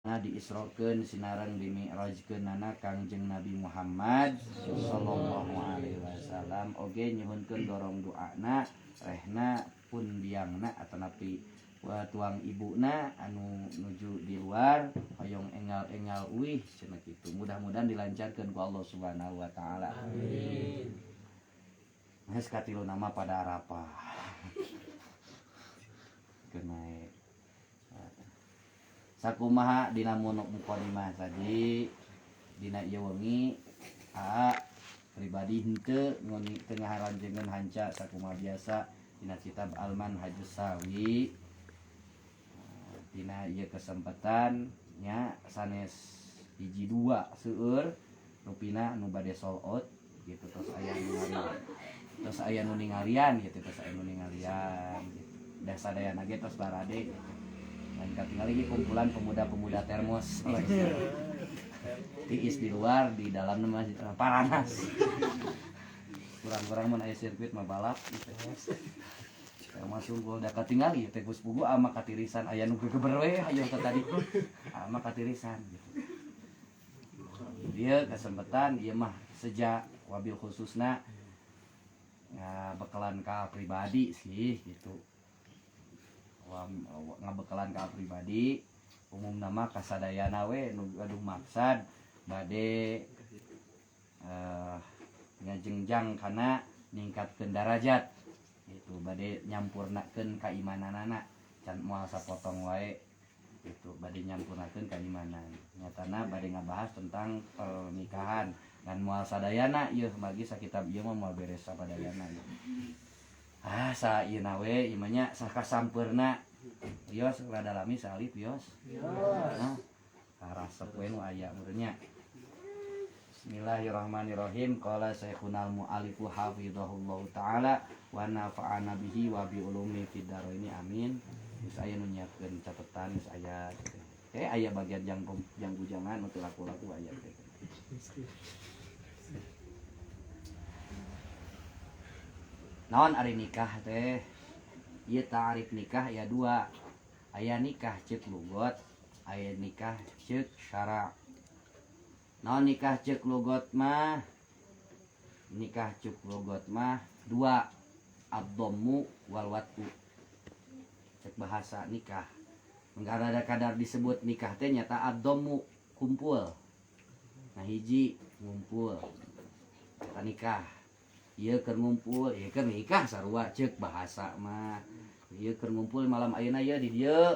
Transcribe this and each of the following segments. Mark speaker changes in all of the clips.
Speaker 1: diisrokeun sinareng dimi'rajkeunana Kangjeng Nabi Muhammad sallallahu alaihi wasallam oge nyuhunkeun dorong doana rehna pun biangna atanapi tuang ibuna anu nuju di luar hoyong engal-engal uih cenah kitu. Mudah-mudahan dilancarkeun ku Allah Subhanahu wa taala. Amin. Geus katilu nama pada Arafah. Kenai sakumaha dina munuk muqaddimah tadi dina ieu wengi pribadi henteu ngoni tengah ranjengan hanca sakumaha biasa dina kitab Al-Manhajus Sawi dina ieu kesempatan nya sanes hiji dua seueur rupina nu bade sold out gitu terus aya nu ningalian gitu terus aya nu ningalian gitu. Da sadayana ge tos barade gitu. Dan katingal lagi kumpulan pemuda-pemuda termos. Tiis di luar, di dalam nama paranas. Kurang-kurang mun aya sirkuit mah balap gitu. Masuk gol da katingal ieu teh Gus Pugu ama katirisan aya nu geber we hayu tadi. Ama katirisan gitu. Dia kesempatan ieu mah sejak wabil khususna bekalan ka pribadi sih gitu. Ngabekalan ka pribadi umum nama kasadayana we nu gaduh maksad bade ngajengjang kana ningkatkeun darajat itu bade nyampurnakeun kaimananana can moal sapotong wae itu bade nyampurnakeun kaimanan nyatana bade ngabahas tentang pernikahan dan moal sadayana ieu bagi sakitab ieu mah moal beres sapadayana sa ieu na we imanya sakasampeurna Yos rada lami salib Yos. Nah, karasep we nu aya meureunnya. Bismillahirrahmanirrahim. Qala Syekhunal Mu'allifu hafizahullahu taala wa nafa'ana bihi wa bi ulumi fid dharaini amin. Geus aya nu nyiapkeun catetan geus aya. Aya bagian yang bujangan nu teu laku-laku aya teh. Naon ari nikah teh? Ieu ta'rif nikah aya dua. Aya nikah ceuk lugot, aya nikah ceuk syara'. Naon nikah ceuk lugot mah? Nikah ceuk lugot mah dua, ad-dhammu wal wat'u. Cek bahasa nikah. Enggak ada kadar disebut nikah teh nyata ad-dhammu kumpul. Nah hiji ngumpul. Eta nikah. Ieu keur ngumpul, ieu keur nikah sarua ceuk bahasa mah. Ieu keur ngumpul malam ayeuna ieu di dieu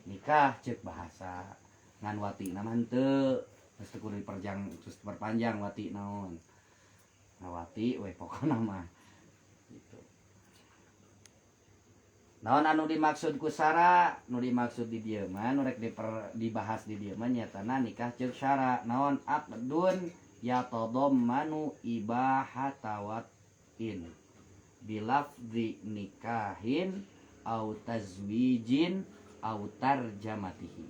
Speaker 1: nikah ceuk bahasa. Ngan watina mah henteu. Geus teu kudu diperpanjang wati naon. Nah wati we pokona mah. Gitu. Naon anu dimaksud ku syara? Nu dimaksud di dieu mah nu rek dibahas di dieu mah nyatana nikah ceuk syara. Naon aqdun yatadammanu ibahatawat bilafzi nikahin au tazwijin au tarjamatihi.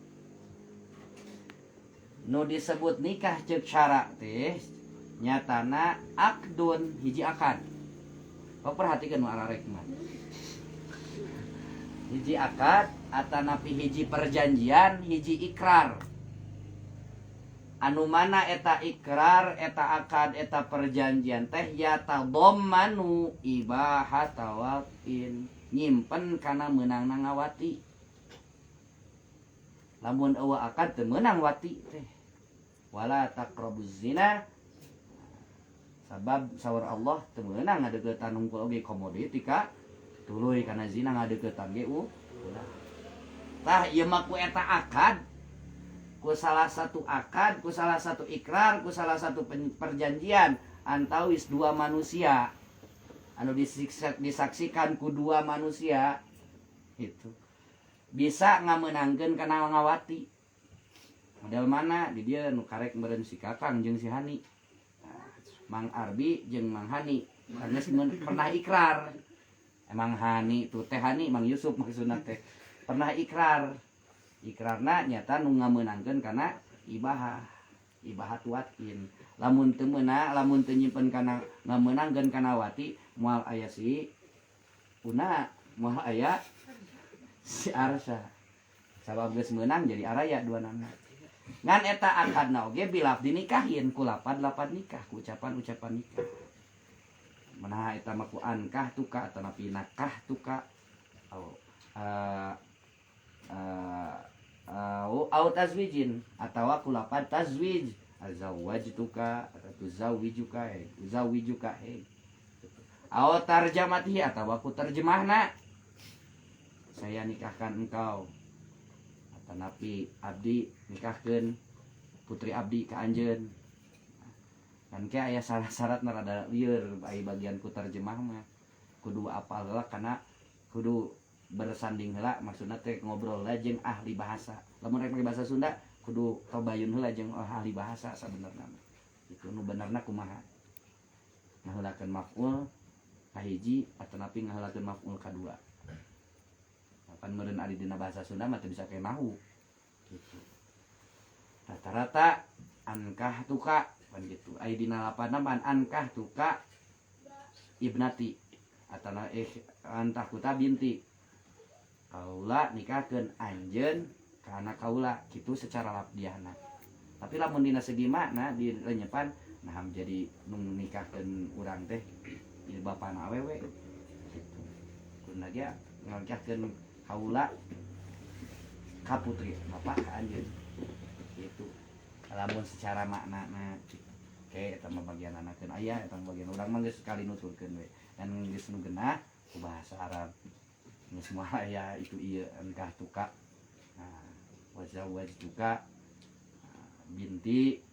Speaker 1: Nu disebut nikah ceuk syara teh nyatana akdun hiji akad. Perhatikeun nu ararek mah. Hiji akad atanapi hiji perjanjian, hiji ikrar. Anu mana eta ikrar, eta akad, eta perjanjian teh yatadammanu ibahatawatin nyimpen kana meunangna ngawati. Lamun eueuh akad teu meunang wati teh. Wala taqrabuz zina. Sabab saur Allah teu meunang ngadeuketan hungkul oge komoditi ka tuluy kana zina ngadeuketan ge ulah. Tah ieu mah ku eta akad ku salah satu akad, ku salah satu ikrar, ku salah satu perjanjian antawis dua manusia anu disaksikan ku dua manusia itu bisa ngameunangkeun kana ngawati. Model mana di dieu nu karek meureun si Kakang jeung si Hani. Mang Arbi jeung Mang Hani karena pernah ikrar. Emang Hani tu teh Hani Mang Yusuf maksudna teh pernah ikrar. Ikrarna nyata nu ngameunangkeun kana ibahat watin. Lamun teu meunang, lamun teu nyimpen kana ngameunangkeun kana wati, moal aya si Una, moal aya si Arsa. Sabab geus meunang jadi araya dua nama. ngan eta akadna oge bilaf dinikahin ku lapan nikah ku ucapan nikah menaha eta mah ku ankah tuka atau napi nakah tuka au tazwijin atawa ku lapan tazwij azawwajtuka atau tuzawijuka au tarjamati atawa ku terjemahna saya nikahkan engkau atau napi abdi nikahkeun putri abdi ka anjeun kan ke aya syarat-syarat rada lieur ai bagian ku terjemah mah kudu apal heula kana kudu bersanding heula maksudna teh ngobrol lah jeung ahli bahasa lamun rek bahasa Sunda kudu tabayun heula jeung ahli bahasa sabenerna itu nu benerna kumaha ngaheulakeun maf'ul kahiji atau napi ngaheulakeun maf'ul kadua pan meureun ari dina bahasa Sunda mah teu bisa kayak nahu gitu. Rata-rata ankah tuka kan gitu. Ai dina lapanna man ankah tuka ibnati atana antah kuta binti. Kaula nikahkeun anjeun kana kaula kitu secara labdiahna. Tapi lamun dina segi makna di renyepan nah jadi nu nikahkeun urang teh ieu bapana awewe gitu. Kunaon dia ngangkahkeun kaula ka putri bapak ka anjeun gitu lamun secara makna kayak eta mah bagian anakeun aya eta bagian urang mah geus sekali nuturkeun we dan geus nu geunah ku bahasa Arab geus moal aya itu ieu ankah tuka nah wajawajtuka binti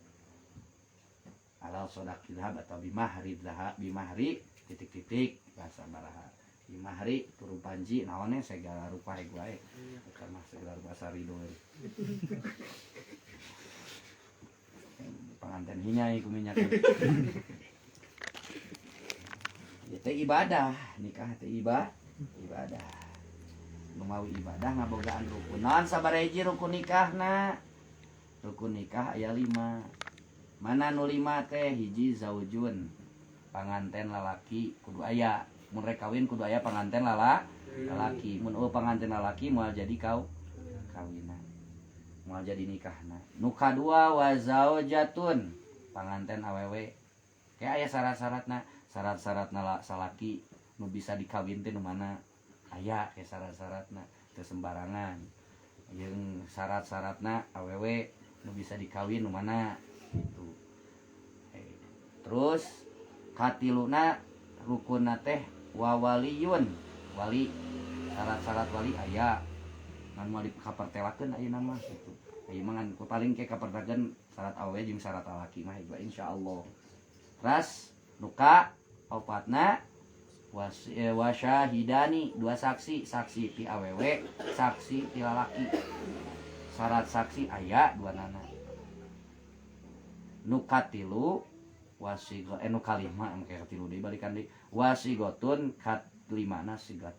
Speaker 1: alal sodaqil dhahab atau bimahri titik-titik bahasa baraha Mahri turun panji naonnya segala rupa gue karena segala rupa sarido pengantin hinyai kuminya itu ibadah nikah itu ibadah mau ibadah ngabogaan rukun non sabareji rukun nikahna rukun nikah aya 5 mana nu 5 teh hiji zaujun panganten lalaki kudu aya mun rek kawin kudu aya panganten lalaki mun panganten lalaki moal jadi kawinan moal jadi nikahna nu kadua wa zaujatun panganten awewe kayak aya syarat-syaratna salaki nu bisa dikawin teh nu mana aya ke syarat-syaratna teu sembarangan jeung syarat-syaratna awewe nu bisa dikawin nu mana gitu terus katiluna rukunna teh wa waliyun wali syarat-syarat wali aya ngan moal dikapertelakeun ayeuna mah gitu ieu mah ngan paling ke kapertelakeun syarat awewe jeung syarat laki mah insyaallah ras nuka opatna wasyahidani 2 saksi ti awewe saksi ti lalaki syarat saksi aya 2 nana nukatilu wasigo nu kalima engke katilu deui balikan deui wasigotun kat 5na sigat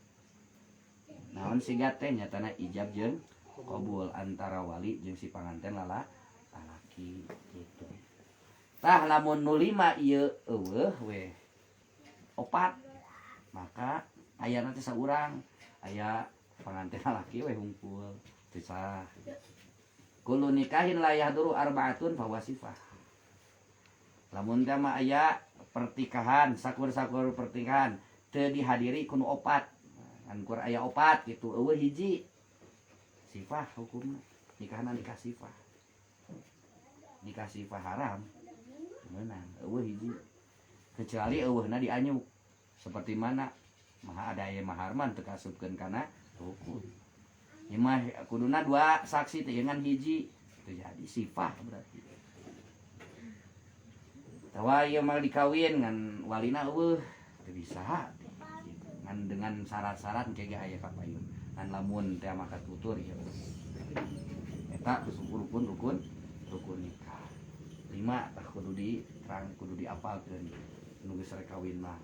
Speaker 1: naon sigat teh nyatana ijab jeung qabul antara wali jeung si panganten lalaki gitu tah lamun nu 5 ieu eueuh we 4 maka aya nanti saurang aya panganten lalaki we hungkul pisah kullu nikahin la yahduru arba'atun fa wasifah lamun teh mah aya pertikahan sakur-sakur pertikahan teu dihadiri kuno 4 ngan kur aya 4 gitu eueuh hiji sifah hukumna nikahna nikah sifah haram meunang eueuh hiji kecuali eueuhna dianyuk seperti mana maha ada aya mahar man teu kasupkeun kana hukum ieu mah kuduna 2 saksi teh ngan hiji teu jadi sifah berarti tawa ieu mah dikawin ngan walina eueuh teu bisa ngan dengan syarat-syarat kege aya kapayun ngan lamun teh mah katutur ieu eta rukun nikah 5 tah kudu diterang kudu diapalkeun nu geus rek kawin mah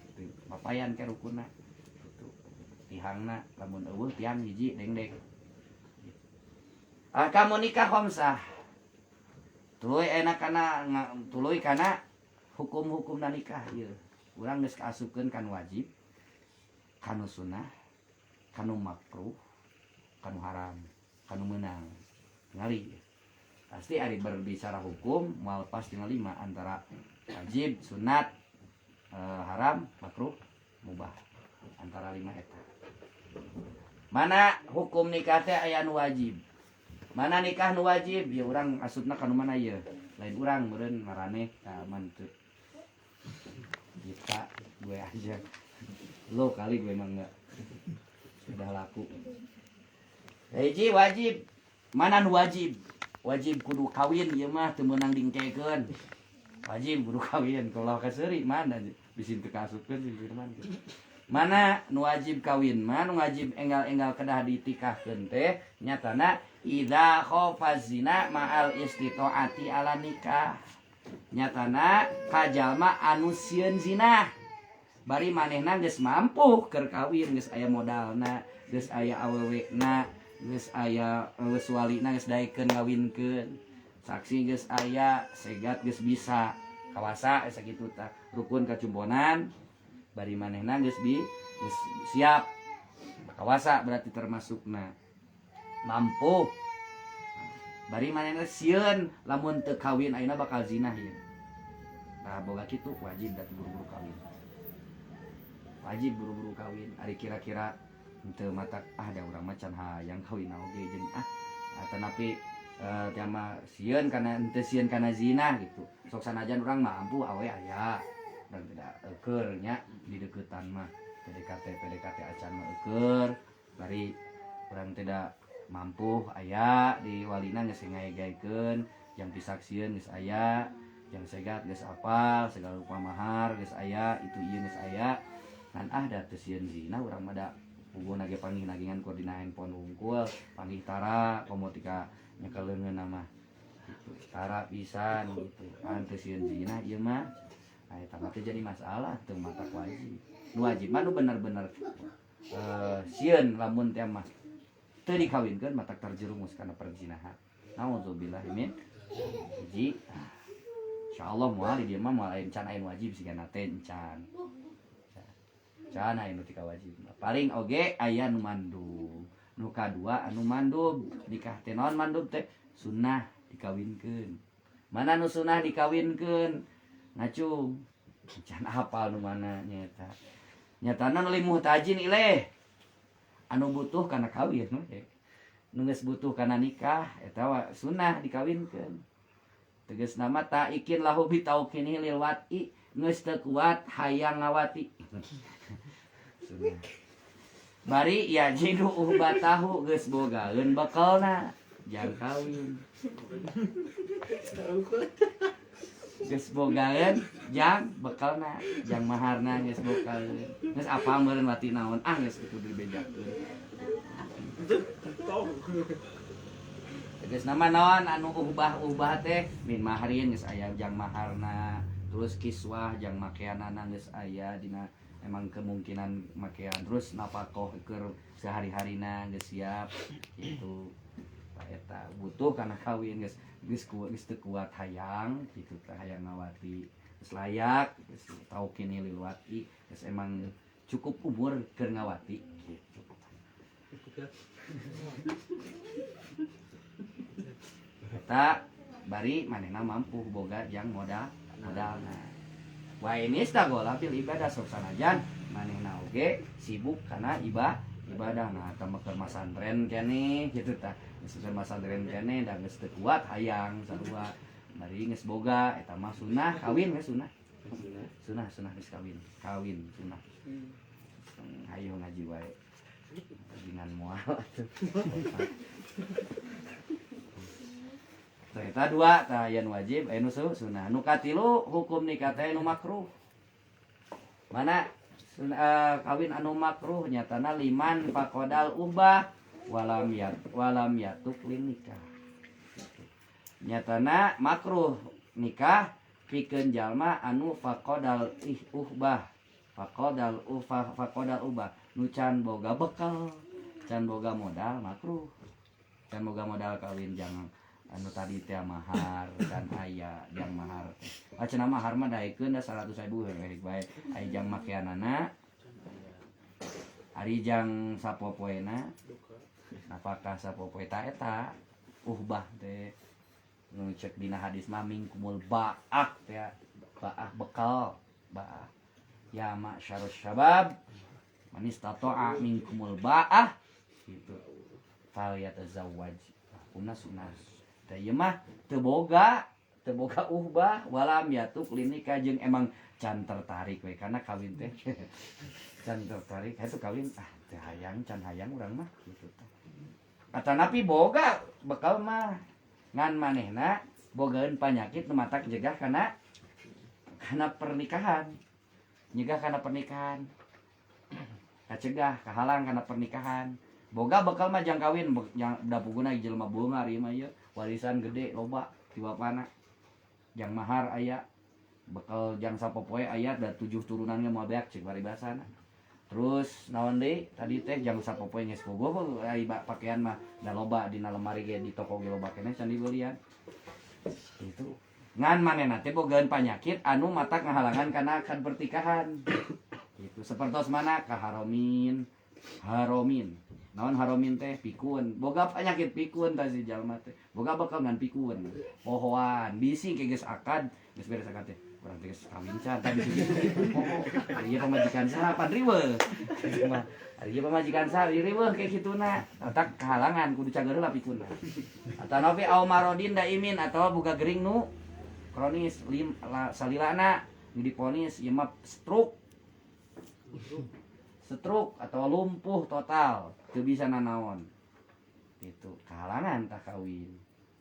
Speaker 1: papayan ke rukunna kitu tihangna lamun eueuh tiang hiji dengdek kamu nikah khamsah tuluy enak kana hukum-hukum nikah ieu urang geus kaasupkeun kan wajib kanu sunnah kanu makruh kanu haram kanu meunang ngali pasti ari berbicara hukum moal pas tina 5 antara wajib, sunat, haram, makruh, mubah. Antara 5 eta. Mana hukum nikah teh aya nu wajib? Mana nikah nu wajib? Ya urang asupna ka nu mana ieu? Lain urang meureun marane aman teu. Kita gue aja. Lo kali gue emang enggak. Sudah laku. Hiji wajib. Mana nu wajib? Wajib kudu kawin ieu mah teu meunang dingkekeun. Wajib kudu kawin. Kalau kaseuri mana bisin teu kasupkeun si firman. Mana nu wajib kawin mah nu wajib enggal-enggal kedah ditikahkeun teh nyatana idza khafa zina ma'al istitaati ala nikah. Nyatana kajalma anu sieun zina. Bari manehna geus mampu keur kawin, geus aya modalna, geus aya awewena, geus aya geus walina geus daekeun ngawinkeun. Saksi geus aya, segat geus bisa. Kawasa sakitu tah. Rukun kacumponan bari manehna geus siap. Kawasa berarti termasukna mampu. Bari manehna sieun lamun teu kawin ayeuna bakal zina ieu. Nah, boga kitu wajib da buru-buru kawin. Wajib buru-buru kawin. Ari kira-kira teu matak da urang mah can hayang kawin oge jeung tanapi tema sieun kana teu sieun kana zina gitu. Sok sanajan urang mampu awe aya. Dan tidak eukeur nya di deukeutan mah. PDKT acan mah eukeur. Bari urang tidak mampu aya di walina geus ngaegaekeun, jang pisaksieun geus aya, jang segat geus apal, segala rupa mahar geus aya, itu ieu geus aya. Ngan da teu sieun zina urang mah da hubungan ge panggih nagingan koordina handphone hungkul, panggih tara komo tika nyekeleungeun mah. Gitu. Tara pisan gitu. Kan teu sieun zina ieu mah. Eta mah teh jadi masalah teu matak wajib. Nu wajib mah nu bener-bener sieun lamun teh mah teu dikawinkeun matak terjerumus kana perzinahan. Nauzubillah min hiji. Insyaallah moal di dieu mah moal aya can aya wajib sigana teh can. Can aya nu tika wajib. Paling oge aya nu mandub. Nu kadua anu mandub nikah teh naon mandub teh sunnah dikawinkeun. Mana nu sunnah dikawinkeun? Ngacung. Can hafal nu mana nyata. Nyatana nu limuh tajin ileh. Anu butuh kana kawin nu geus butuh kana nikah eta sunnah dikawinkeun. Tegasna mah taikin lahu bi tauqini lil wati geus teu kuat hayang ngawati. Sunnah. Bari ya jidu uhbatahu geus bogaeun bekelna jang kawin. Geus bogaeun jang bekelna jang maharna geus bogaeun. Geus apa meureun wati naon geus kitu dibedakeun. Geus nama naon anu ubah teh min maharin geus aya jang maharna, terus kiswah jang makeanana geus aya dina emang kemungkinan makean, terus napakoh keur sehari-harina geus siap gitu. Eta butuh kana kawin geus teu kuat hayang kitu teh hayang ngawati geus layak geus tauqini lil wati geus emang cukup umur keur ngawati gitu. Eta bari manehna mampu boga jang modalna. Wa ini stagola bil ibadah sok sanajan manehna oge sibuk kana ibadah. Nah tah keur masantren keneh kitu tah. Geus masantren keneh da geus teu kuat hayang sarua. Bari geus boga eta mah sunah kawin geus sunah. Sunah geus kawin sunah. Hayu ngaji wae. Dengan moal atuh. Eta dua tah aya nu wajib aya nu sunah. Nu katilu hukum nikah teh nu makruh. Mana kawin anu makruh nyatana liman faqadal ubah walam yatuk lin nikah. Nyatana makruh nikah pikeun jalma anu faqadal uhbah. Faqadal ubah nu can boga bekal, can boga modal makruh. Can boga modal kawin jangan anu tadi teh mahar dan aya jang mahar teh. Acenah mahar mah daekeun da 100.000 heuh bae. Aya jang makeanana. Ari jang sapopoena. Nafkah sapopoe ta eta uhbah teh. nu cek dina hadis mah mingkumul ba'ah ya ba'ah bekal ba'ah ya ma'syarus syabab man istata'a minkumul ba'ah gitu fal yatazawwaj hukumna sunah teh ieu mah teu boga uhbah walam yatuk linika jeung emang can tertarik we karena kawin teh can tertarik itu kawin teh hayang can hayang urang mah gitu teh atanapi boga bekal mah ngan manehna bogaeun panyakit nu matak jegah kana pernikahan nyegah kana pernikahan kacegah kahalang kana pernikahan boga bekal mah jang kawin da puguna jelema beungar ieu mah ieu warisan gede loba ti bapana jang mahar aya bekal jang sapopoe aya da 7 turunan ge moal beak cek paribasana terus naon deui tadi teh jang sapopoe geus bogo ai pakaian mah da loba dina lemari ge di toko ge loba keneh can dibeulian itu ngan manehna teh bogaeun panyakit anu matak ngahalangan kana akan pertikahan itu sapertos mana kaharomin naon haromin teh pikun boga penyakit pikun tah si jalma teh boga bakal ngan pikun pohoan bisi ke geus akad geus beres akad teh urang teh geus kawin can tadi ari ieu pamajikan saha padriweuh ari ieu pamajikan saha riweuh ke kituna tak kahalangan kudu cageureuh pikunna atanapi au marodin daimin atawa boga gering nu kronis salilana nu diponis ieu mah stroke atau lumpuh total teu bisa nanaon itu kahalangan tah kawin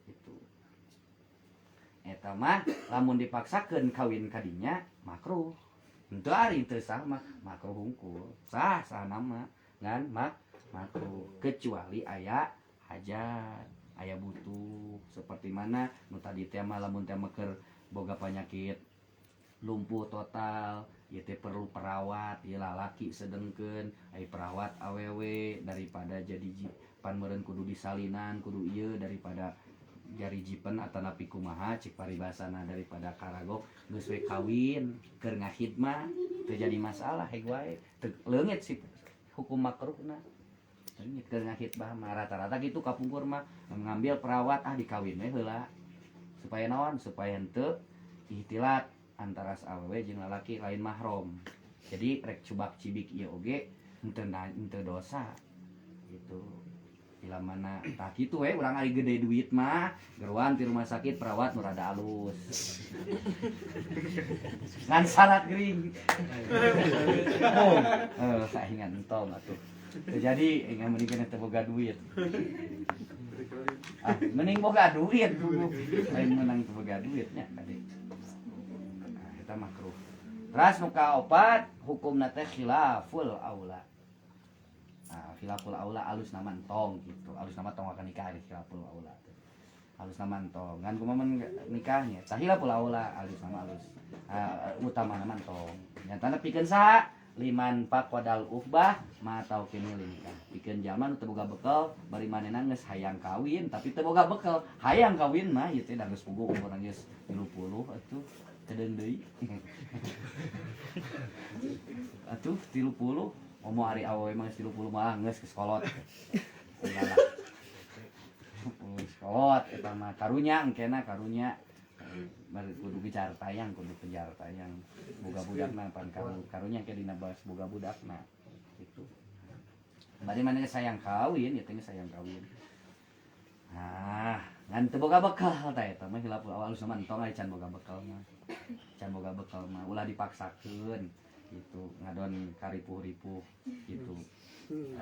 Speaker 1: itu eta mah lamun dipaksakeun kawin kadinya makruh henteu ari teu sah mah makruh hungkul sah nama ngan makruh kecuali aya hajat aya butuh seperti mana nu tadi teh mah lamun teh keur boga penyakit lumpuh total ieu teh perlu perawat ieu lalaki sedengkeun ai perawat awewe daripada jadi pan meureun kudu disalinan kudu ieu daripada jari jipen atanapi kumaha cik paribasana daripada karagok geus we kawin keur ngahidmah teu jadi masalah heg wae teu leungit sih hukum makruhna leungit keur ngahidmah mah rata-rata kitu kapungkur mah ngambil perawat dikawin we heula supaya naon supaya henteu ihtilat antara awewe jeung lalaki lain mahram. Jadi rek cubak cibik ieu oge henteu dosa. Gitu. Bila mana tah kitu we urang ari gede duit mah geruan ti rumah sakit perawat nu rada alus. Ngan salat gering. Saingan entong atuh. Jadi ingan mending teu boga duit. Mending boga duit dulu. Lain menang teu boga duitnya tadi. Eta makruh. Teras nu kaopat hukumna teh khilaful aula. Nah, khilaful aula alusna mantong gitu. Alusna tong akan nikah di khilaful aula. Alusna mantong. Ngan kumaha nikahnya? Tah khilaful aula alusna alus. Utamana mantong. Nyatana pikeun saha? Liman faqadal uhbah ma tauqini nikah. Pikeun jalma nu teu boga bekal bari manehna geus hayang kawin tapi teu boga bekal. Hayang kawin mah ieu teh da geus puguh umurna geus 30 atuh. Kedeung deui. Atuh 30 omo ari awewe mah 30 mah geus geus kolot. Segala. Kolot eta mah karunya engkena karunya kudu bicara tayang kudu penjara tayang boga budakna pan karunya ke dina bas boga budakna gitu. Bari maneh sayang kawin ieu teh sayang kawin. Ngan teu boga bekal tah eta mah hilapul awal sama entong aya can boga bekal mah. Can boga bekal mah ulah dipaksakeun gitu ngadon karipuh-ripuh gitu.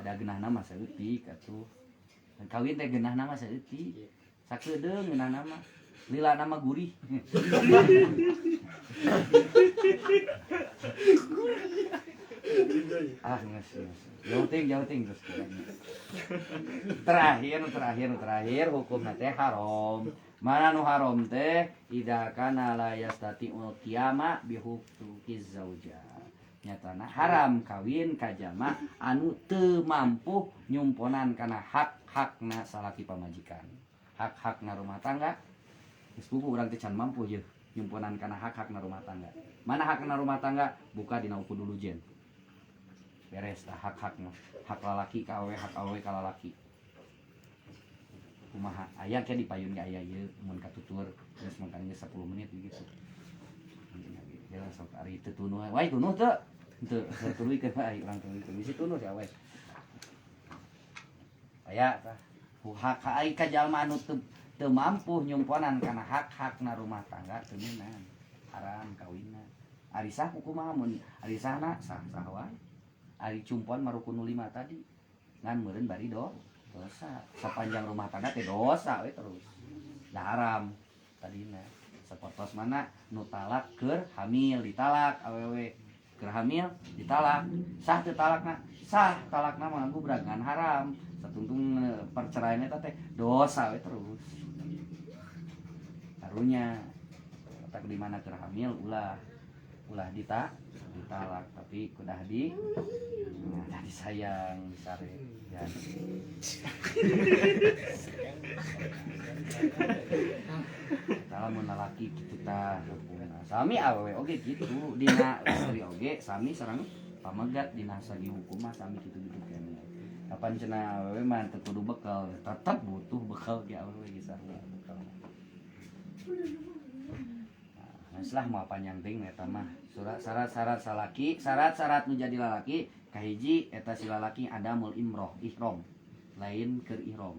Speaker 1: Ada geunahna mah saeutik atuh. Kawin teh geunahna mah saeutik. Sakeudeung geunahna mah. Lila nama gurih. Nges. Jauh ting terus. Terakhir hukum teh haram. Mana nu haram teh idza kana la yastati'ul qiyama bi huquqiz zaujah. Nyatana haram kawin ka jalma anu teu mampu nyumponan kana hak-hakna salaki pamajikan. Hak-hakna rumah tangga geus puguh urang teh can mampu ye nyumponan kana hak-hakna rumah tangga. Mana hakna rumah tangga? Buka dina uku dulu jen. Beres tah hak-hakna. Hak lalaki ka awewe, hak awewe ka lalaki. kumaha aya ke dipayun ge aya ieu mun katutur geus mangkana geus 10 menit gitu. Ya sok ari teu tunuh wae tunuh teu teu turuykeun wae urang turuykeun bisi tunuh sia wae aya tah hak ai ka jalma anu teu mampu nyumponan kana hak-hakna rumah tangga teu meunang haram kawinna ari sah kumaha mun ari sahna sah-sah wae ari cumpon marukun 5 tadi ngan meureun bari dosa sapanjang rumah tangga teh dosa we terus da haram tadina sapertos mana nu talak keur hamil ditalak awewe keur hamil ditalak sah teu talakna sah talakna mah bubrag ngan haram satungtung perceraian eta teh dosa we terus karunya tak di mana keur hamil ulah ditalak tapi kudah disayang sare ya. Kalau mun lalaki kitu tah sami awewe oge kitu dina istri oge sami sareng pamegat dina sagi hukum mah sami kitu-kitu keneh. Kapan cenah awewe mah teu kudu bekal, tetep butuh bekal ge awewe ge sareng bekal. Nah, mau panjang ting eta mah syarat-syarat salaki, syarat-syarat nu jadi lalaki kahiji eta si lalaki adamul ihram, lain keur ihram.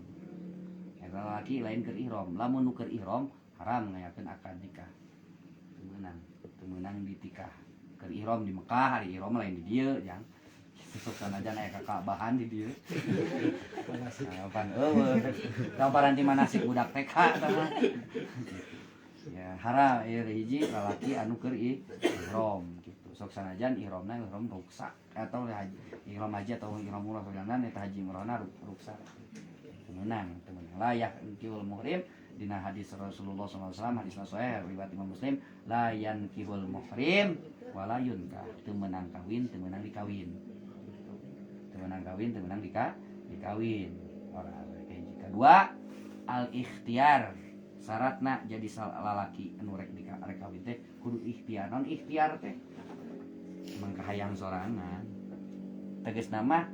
Speaker 1: Eta lalaki lain keur ihram, lamun nu keur ihram haram ngayakeun akad nikah. Teu meunang ditikah. Keur ihram di Mekah, hari ihram lain di dieu jang. Sok sanajan aya kakabahan di dieu. Pan eueuh. Tamparan di manasik budak TK eta mah. Ya haram ya hiji lalaki anu keur ihram gitu. Sok sanajan ihramna ihram ruksa atau ihram haji atau ihram umrah soalna eta haji umrahna ruksa. Temenang layak kihul muhrim dina hadis Rasulullah SAW hadis sahih riwayat Imam Muslim la yankihul muhrim wala yunkah teu meunang kawin teu meunang dikawin. Teu meunang kawin teu meunang dikawin. Ora hiji kedua al ikhtiar syaratna jadi lalaki anu rek kawin teh kudu ikhtiar. Non ikhtiar teh mangkahayang sorangan tegasna mah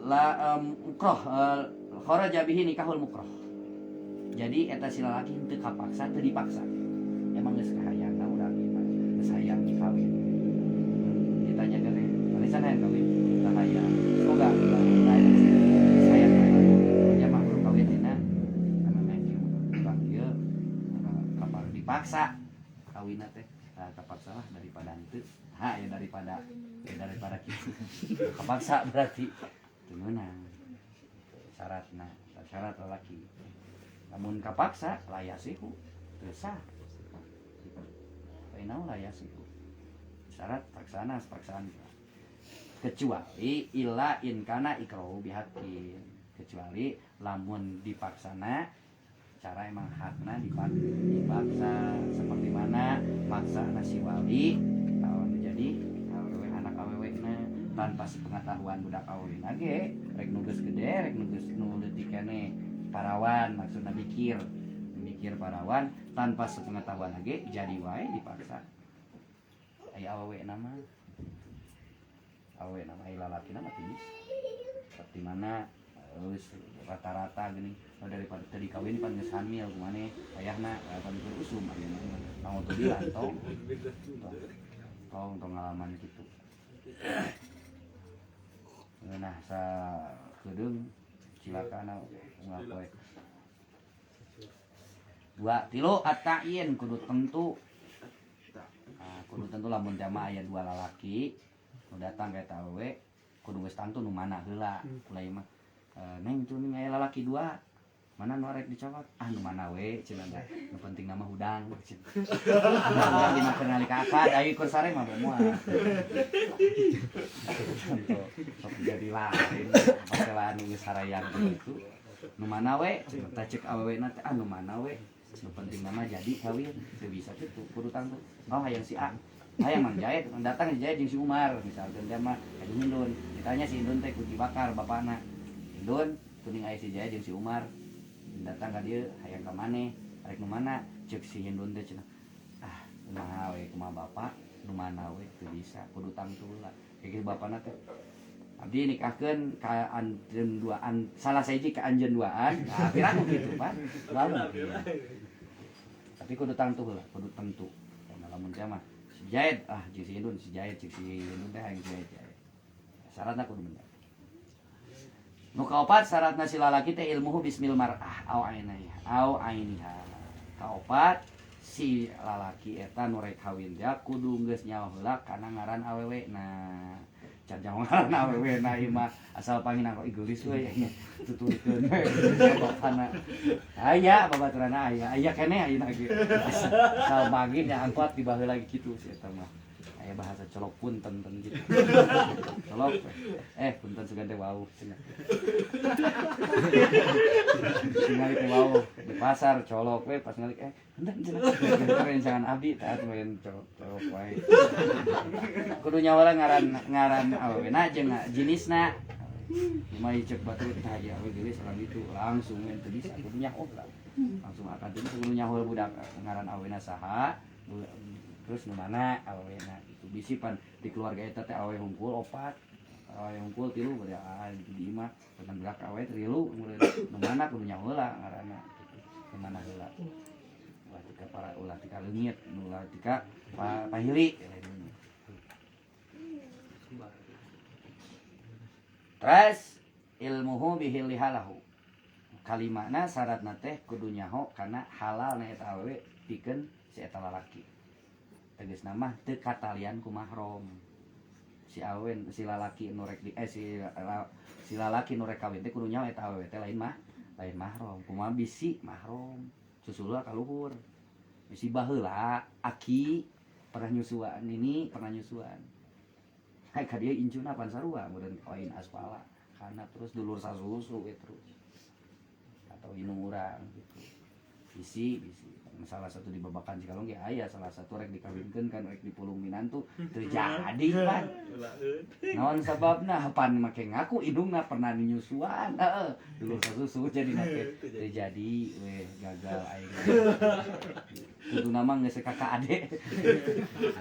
Speaker 1: la mukrah kharaja bihi nikahul mukrah. Jadi eta si lalaki teu kapaksa teu dipaksa. Emang geus kahayangna urang geus hayang kawin. Ditanya ke mana sana yang kawin? Teu hayang. Semoga sayang ya mah kawin dina kapal dipaksa kawinna teh kapaksa lah daripada henteu ya daripada kitu kapaksa berarti teu meunang syaratna syarat lalaki lamun kapaksa layasihu teu sah painau layasihu syarat paksaan kecuali illa in kana ikrahu bihaqqin kecuali lamun dipaksana cara emang hakna dipaksa seperti mana maksa nasi wali menjadi anak awewena tanpa sepengetahuan budak awewena ge rek nu geus gede rek nu geus nu leutik keneh parawan maksudna mikir parawan tanpa sepengetahuan ge jadi wae dipaksa aya awewena mah aya lalakina mah tiis seperti mana rata-rata gini daripada tadi kawin pan geus hamil kumane ayahna pan keur usum ayeuna mah teu bilang tong ngalaman kitu. Nah sa kedeung cilakana ngapoe 2 3 at-ta'yin kudu tentu lamun jamaah aya 2 lalaki nu datang ka eta awewe kudu geus tantu nu mana heula ulai mah neng itu nih lalaki 2 mana nu arek dicokot nu mana we cenah nu penting nama hudang cenah di makan ngali ka akad aya keur sare mah moal sok jadi lain masalah nu geus sarayang itu nu mana we cenah cek awewena teh nu mana we nu penting nama jadi kawin teu bisa kitu kudu tangtu hayang si A hayang Mang Jaid datang Jaid jeung si Umar misalkan teh mah aya Hindun ditanya si Hindun teh kudu bakar bapana Hindun kuning aya si Jaya jeung si Umar datang ka dieu hayang ka maneh arek nu mana ceuk si Hindun teh cenah kumaha we kumaha bapak nu mana we teu bisa kudu tangtu lah kayak bapana teh abdi nikahkeun ka anjeun duaan salah sahiji ka anjeun duaan nah piraku kitu Pak lamun tapi kudu tangtu heula kudu tentu lamun teh mah si Jaid jeung si Indun si Jaid jeung si Indun teh hayang Jaid syaratna kudu bener nu kaopat syaratna si lalaki teh ilmuhu bismil mar'ah au ainiha kaopat si lalaki eta nu rek kawin teh kudu geus nyawa heula kana ngaran awewe nah can nyawa ngaran awewe na ieu mah asal pangina kok igelis we tuturkeun we bapana aya babaturanna aya keneh ayeuna ge asal bagi nya angkot di baheula lagi kitu si eta mah aya bahasa colok punten gitu colok punten sugan teh wau cenah ningali teh wau di pasar colok we pas ngalik punten cenah keren jangan abdi tah main colok wae kudu nyawa ngaran awena jeung jenisna Imai cek batu tah ya we geus orang itu langsung teu bisa kudu nyaho lah langsung akademis kudu nyaho budak ngaran awena saha terus nu mana awena itu bisi pan di keluarga eta teh awe hungkul 4 awe hungkul 3 bari di imah pengen berak awe 3 nu mana kudu nyaho heula ngaranna nu mana heula ulah tika para ulah tika leungit ulah tika pahili terus ilmuhu bihil halahu kalimana syaratna teh kudu nyaho kana halal na eta awewe pikeun si eta lalaki tegasna mah teu katalian ku mahram si awen si lalaki nu rek si lalaki nu rek kawin teh kudu nyaho eta awewe teh lain mahram kumaha bisi mahram susulna ka luhur bisi baheula aki pernah nyusuan hai ka dieu incuna pan sarua meureun koin aspala kana terus dulur sasusu we terus atau inung urang gitu bisi salah satu di Babakan Cikalong ge aya salah satu rek dikawinkeun kan rek di Pulung Minantu terjadi pan naon sababna pan make ngaku indungna pernah nyusuan dulur sasusu jadi nate terjadi we gagal aing kudu nama geus kakak ade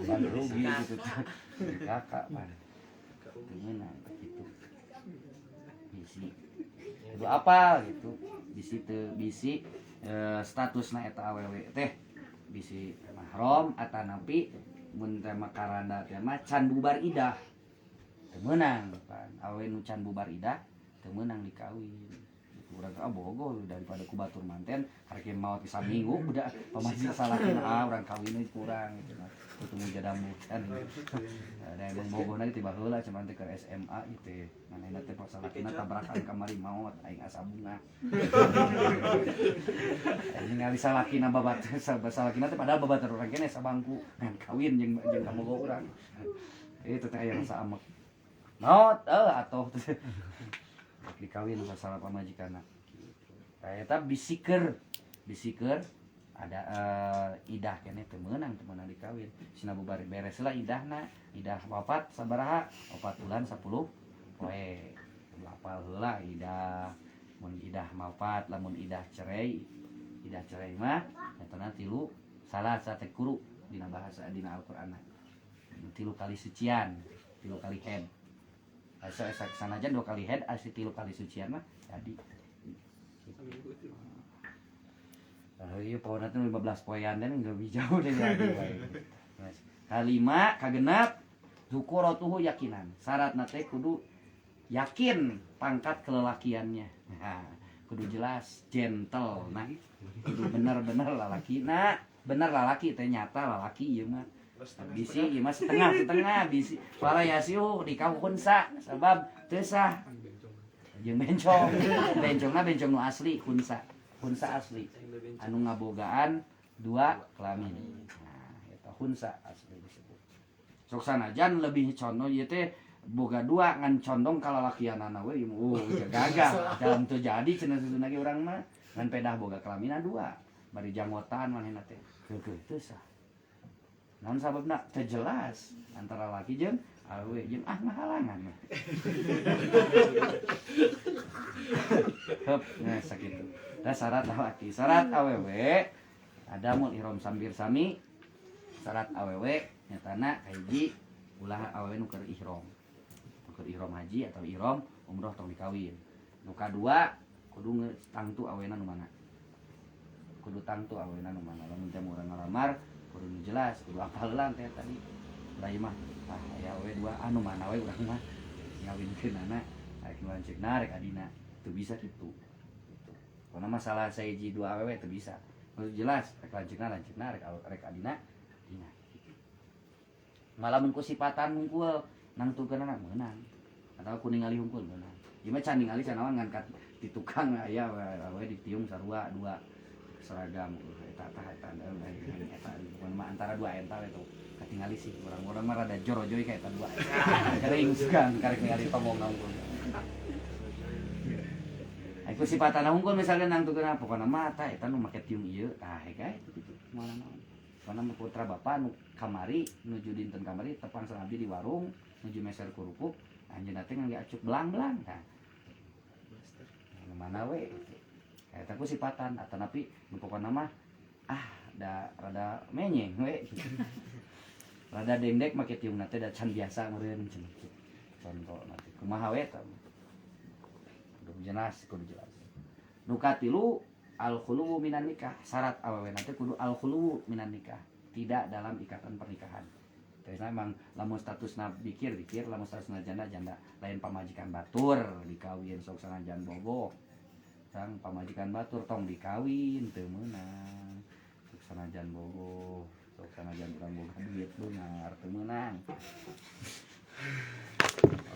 Speaker 1: pan rugi gitu kakak pan gimana gitu bisi itu apa gitu bisi statusna eta awewe teh bisi mahram atanapi mun teh makaranda teh mah can bubar idah teu meunang pan awewe nu can bubar idah teu meunang dikawin urang bogoh daripada ku batur manten hareup maot di saminggu budak pamaji salahna urang kawin kurang gitu nah kudu jadamu kan da emang bogohna tiba heula cuman teh ke SMA gitu manehna teh pas salahna tabrakan kamari maot aing asa bunga ningali salakina babat salakina teh padahal babatur urang keneh sabangku ngan kawin jeung kabogoh urang itu teh aya rasa amek maot atoh dikawin masalah pamajikanna eta bisikeun ada idah keneh teu meunang teu meunang dikawin sina bubar beres lah idahna idah wafat sabaraha 4 bulan 10 poe apal heula idah mun idah wafat lamun idah cerai mah eta 3 salah satu kuru dina bahasa dina Al-Qur'an 3 kali sucian 3 kali haid asa sanajan 2 kali haid asli 3 kali sucian mah jadi ieu pauna teh 15 poean dan lebih jauh dari lagi bae. Kalima kagenap zukuratuhu yakinan. Syaratna teh kudu yakin pangkat kelelakiannya. Nah, kudu jelas gentle nah. Kudu bener-bener lalakina, bener lalaki teh nyata lalaki ieu mah. Bisi ieu mah setengah bisi. Para yasiu dikawunsa sabab teu sah. Jeung bencong. Bencongna bencong nu asli kunsa asli anu ngabogaan 2 kelamin nah eta hunsa asli disebut sok sanajan lebih condong ieu teh boga 2 ngan condong ka lalakianana we gagal dalam teu jadi cenah susuna ge urang mah ngan pedah boga kelaminan 2 bari janggotan manehna teh teu sah naon sababna teu jelas antara laki jeung awewe jeung ngahalangan heup nah sakitu da syarat laki syarat awewe ada mun ihram sampir sami syarat awewe nyatana hiji ulah awewe nu keur ihram keur ihram haji atau ihram umroh tong dikawin. Nu kadua kudu tangtu awena nu mana. Kudu tangtu awena nu mana. Lamun teh urang ngalamar kudu nu jelas, kudu apal heula teh tadi. Lai mah aya we dua anu mana we urang mah ngawinkeunana rek lanceukna rek adina teu bisa kitu. Karena masalah saiji dua awewe teu bisa. Kudu jelas rek lanceukna rek adina dina. Malah mun ku sifatan hungkul nangtukeunana meunang. Atau ku ningali hungkul meunang. Ieu mah can ningali can naon ngan di tukang aya we ditiung sarua dua seragam eta antara dua eta we tuh katingali sih urang-urang mah rada jorojoy ka eta dua. Kering sugan karek ningali tomong hungkul. Aku sifatan hungkul misalnya nangtukeun pokona mata eta nu make tiung ieu tah kae kitu moal naon. Karena putra bapak nu kamari nuju dinten kamari tepang sareng abdi di warung nuju meser kurupuk anjeunna teh ngangge acuk belang-belang tah. Mana we eta ku sifatan atanapi nu pokona mah da rada menyeng we. Rada dendek make tiungna teh da can biasa meureun cenah. Contoh nanti kumaha we eta. Kudu jelas. Nu katilu al-khuluwu minan nikah. Syarat awewena teh kudu al-khuluwu minan nikah. Tidak dalam ikatan pernikahan. Terus memang lamun statusna bikir, lamun statusna janda, lain pamajikan batur dikawin sok sanajan boboh. Sang pamajikan batur tong dikawin teu meunang. Sok sanajan boboh, sok sanajan urang boga duit beungar teu meunang.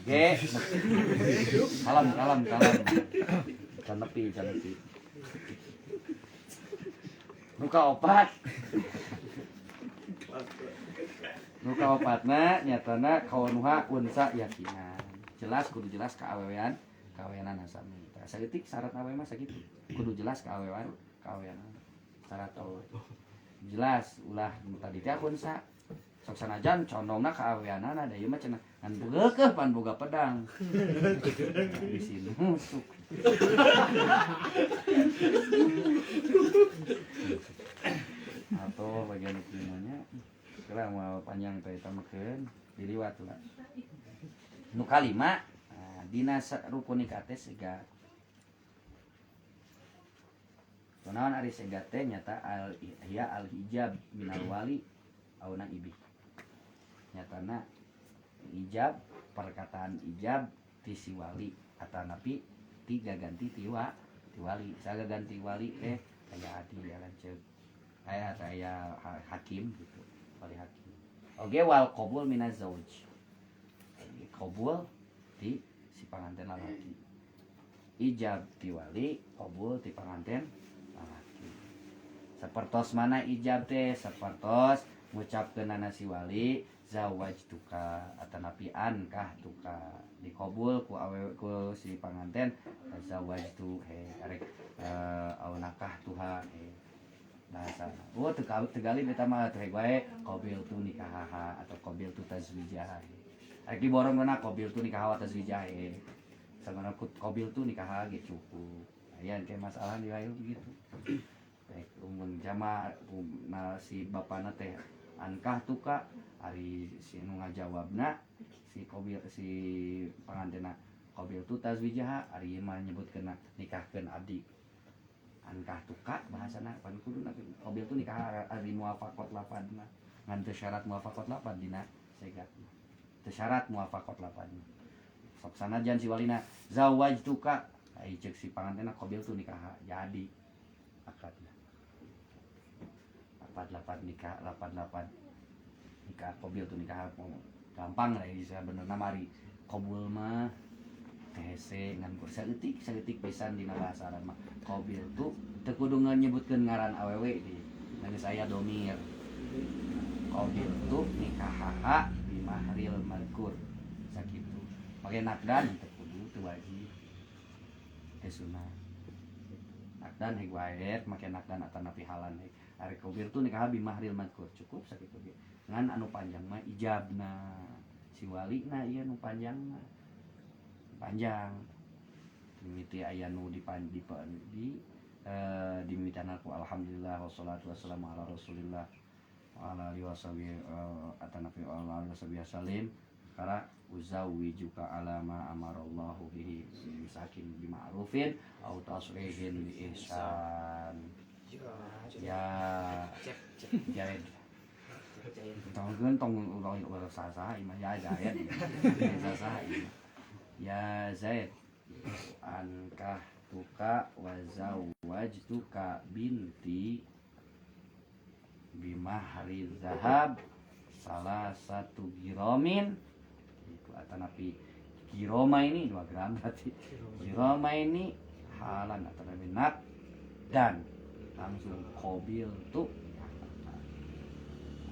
Speaker 1: Oke. Kalem. Canepi. Nu kaopatna nyatana kaunuha unsa yakinan. Jelas kudu jelas kaawewean asami. Saeutik syarat awewe mah sakitu. Kudu jelas kaawewean syarat awewe. Jelas ulah tadi teh unsa. Sok sanajan condongna kaaweanana da ieu mah cenah ngan beukeuh pan boga pedang. Di sini musuk. Atau bagian kimanya kira mau panjang teh tamekeun diliwat lah. Nu kalima dina rukun nikah teh sega. Kunaon ari sega teh nyata al-hijab minal wali auna ibih. Nyatana ijab perkataan ijab ti si wali atanapi tiga ganti ti wali. Saga ganti wali aya adi ya lanceuk. Aya hakim gitu. Wali hakim. Oge wal qabul minaz zauj. Qabul ti si panganten lalaki. Ijab ti wali, qabul ti panganten lalaki. Sapertos mana ijab teh sapertos ngucapkeunana si wali zawajtuka atanapi ankah tuka dikabul ku awewe ku si panganten zawajtu arek aunakah tuha bahasa. Oh tegali eta mah teh wae qabiltu nikahaha atau qabiltu tazwijah. Arek diborongna qabiltu nikahaha tazwijah. Samana qabiltu nikahaha ge cukup. Aya teh masalah di wae begitu. Baik umun jama si bapana teh ankah tuka ari si nu ngajawabna si pangantena qabiltu tazwijah ari mah nyebutkeun nikahkeun abdi. Ankah tuka bahasana pan kuduna qabiltu nikah ari muwafaqat lafadna ngan teu syarat muwafaqat lafad dina segat. Teu syarat muwafaqat lafadna. Sok sanajan si walina zawajtuka ai ceuk si pangantena qabiltu nikah jadi akadna. Lapad nikah qabiltu nikah gampang lah bisa benerna mari qabul mah hese ngan kursa saeutik pisan dina bahasa Arab mah qabiltu teu kudu nyebutkeun ngaran awewe di ngan saya domir qabiltu nikahaha bi mahril madkur sakitu make nakdan teu kudu teu wajib teh sunah nakdan heg wae make nakdan atanapi halan ari qabiltu nikahaha bi mahril madkur cukup sakitu ge ngan anu panjang mah ijabna si walina ieu nu panjangna panjang mimiti aya nu dimitana ku alhamdulillah wassalatu wassalamu ala rasulillah wa ala alihi washabihi atanafi wa ala alihi washabihi salim perkara uzawwijuka ala ma amarallahu bihi misakin bima'rufin au tasrihin bi ihsan. Ya jaid tong sasa imah ya jaid sasa ya zaid ankah tuka wa zawwajtuka binti bimahri zahab salah satu giromin itu atanapi giroma ini 2 gram berarti giroma ini halan atanapi nak dan langsung kobil tuh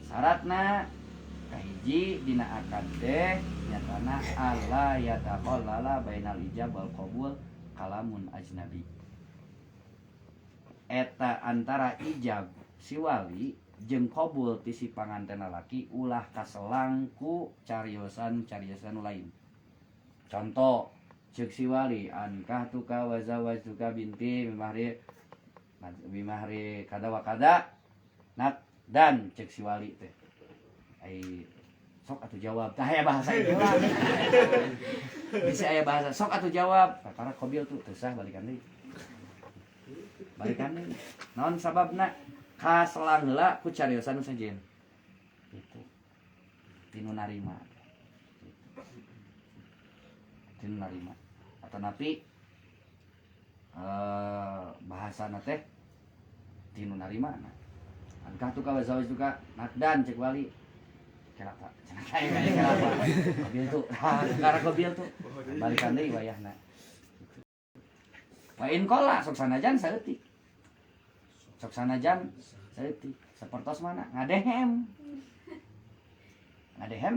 Speaker 1: syaratna kahiji dina akad teh nyatana alla yataqallala bainal ijab wal qabul kalamun ajnabi eta antara ijab si wali jeung qabul ti si panganten lalaki ulah kaselang ku cariosan lain. Contoh ceuk si wali ankah tuka wa zawajtuka binti bimahri kada wa kada nak dan cek si wali teh ai sok atuh jawab tah aya bahasa itu lah bisa aya bahasa sok atuh jawab perkara qabil tuh teu sah balikan deui naon sababna kaselang heula ku cariosan sajen gitu tinu narima atau napi bahasana teh tinu narima angkah tuh kalau zawaj juga nakdan cek wali kenapa kobil tuh karena kobil tuh balikan deui wayahna wa in qala sok sanajan saeutik sapertos mana ngadehem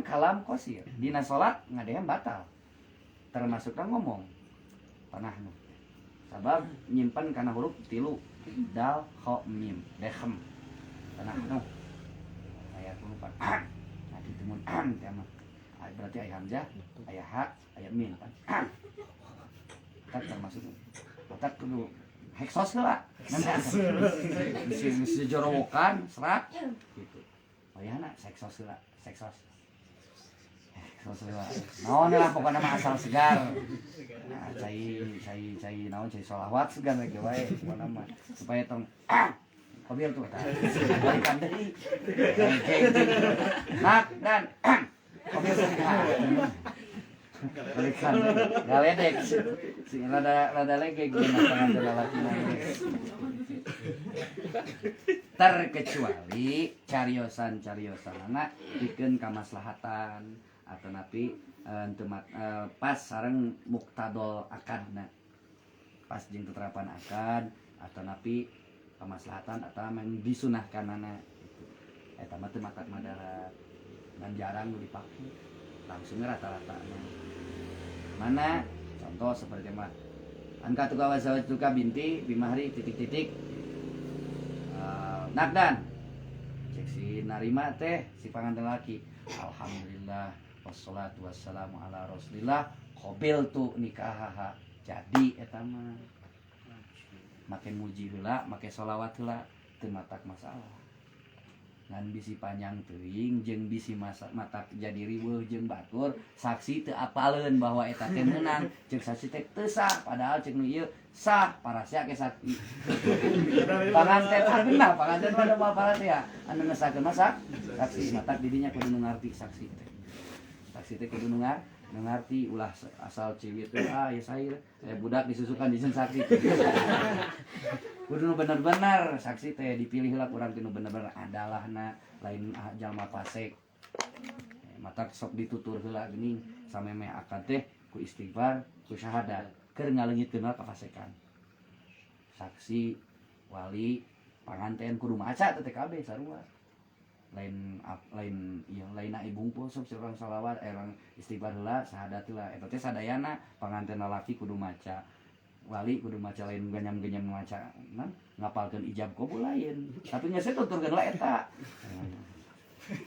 Speaker 1: kalam qasir dina salat ngadehem batal termasukna ngomong panahna sabab nyimpen kana huruf 3 dal kha mim dehem panahna aya huruf nah kitu mun tema berarti aya hamzah aya ha aya mim tak termasuk tak kudu heksos heula misi jorowokan serat gitu ayana heksos heula naon lah pokoknya mah asal segar nah cai naon cai sholawat segar lagi wae pokoknya mah supaya tong kobil tuh balikan deui nak dan kobil balikan galedek sing rada lege geuna panganten lalaki terkecuali cariosan-cariosanna pikeun kamaslahatan atau napi pas sareng muktadol akadna pas jeung teterapan akad atau napi kamaslahatan atau memang disunahkanana gitu. Eta mah teu makat madarat dan jarang dipake langsung rata-rata mana contoh seperti mah angka tuka wasawaj tuka binti bimahri titik-titik nakdan cek si narima teh si panganten laki alhamdulillah wassalatu wassalamu ala rasulillah qabiltu nikahaha jadi eta mah make muji heula make sholawat heula teu matak masalah ngan bisi panjang teuing jeung bisi matak jadi riweuh jeung batur saksi teu apaleun bahwa eta teh meunang jeung saksi teh teu sah padahal ceuk nu ieu sah parasya ke saksi panganten mah moal parasya anu ngesakeun mah saksi matak didinya kudu nu ngarti saksi teh kudu nu ngarti ulah asal ciwit ya sair budak disusukan diseun saksi kudu nu bener-bener saksi teh dipilih lah kurang tinu bener-bener adalahna lain jalma fasik matak sok ditutur heula geuning sameme akad teh ku istighfar ku syahadat keur ngaleungitkeun kafasekan saksi wali panganten kudu maca teh TKB sarua lain ibungpul sok urang shalawat urang istighfar heula syahadat heula eta teh sadayana panganten lalaki kudu maca wali kudu maca lain ganyam-ganyam maca ngapalkeun ijab qabul lain tapi nya saya tuturkeun lah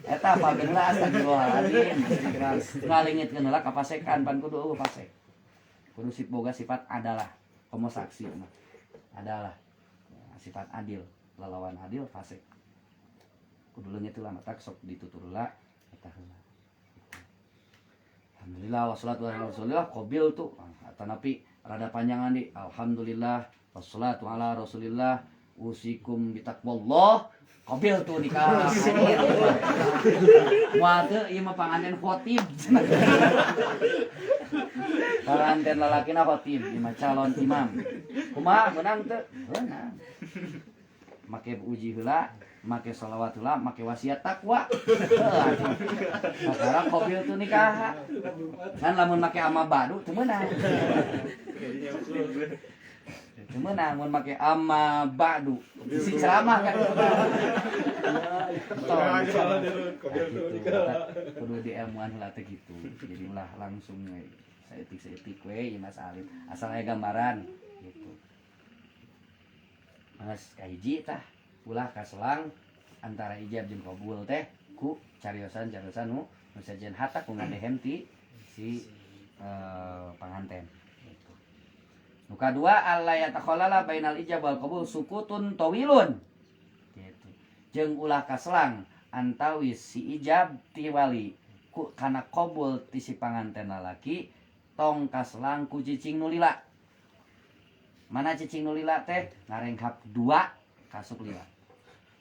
Speaker 1: eta apalkeun lah astagfirullahaladzim ngalingitkeun heula kapasekan pan kudu eueuh pasek kudu boga sifat adalah komo saksi mah adalah sifat adil lalawan adil fasik kudu leungit heula matak sok ditutur heula eta heula Alhamdulillah wassalatu ala rasulillah qabil tuh atanapi rada panjangan di alhamdulillah wassalatu ala rasulillah usikum bitaqwallah qabil tuh nikah moal teu ieu mah panganten khotib panganten lalakina khotib ieu mah calon imam kumaha menang teu beunang make uji heula make sholawat heula make wasiat takwa sekarang qabil tuh nikah kan lamun make ama badu teu meunang teu meunang mun make ama badu si ceramah kan kudu diilmuan heula teh gitu jadi ulah langsung we saeutik we Mas Alim asal aya gambaran gitu Mas kahiji tah ulah kaselang antara ijab jeung qabul teh ku cariosan nu sajen hatak ku ngadehem ti si panganten gitu. Nu kadua alla yatakhalala bainal ijab wal qabul sukutun tawilun gitu. Jeung ulah kaselang antawis si ijab ti wali ku kana qabul ti si panganten lalaki tong kaselang ku cicing nu lila. Mana cicing nu lila teh ngarenghap 2 kasuk lila.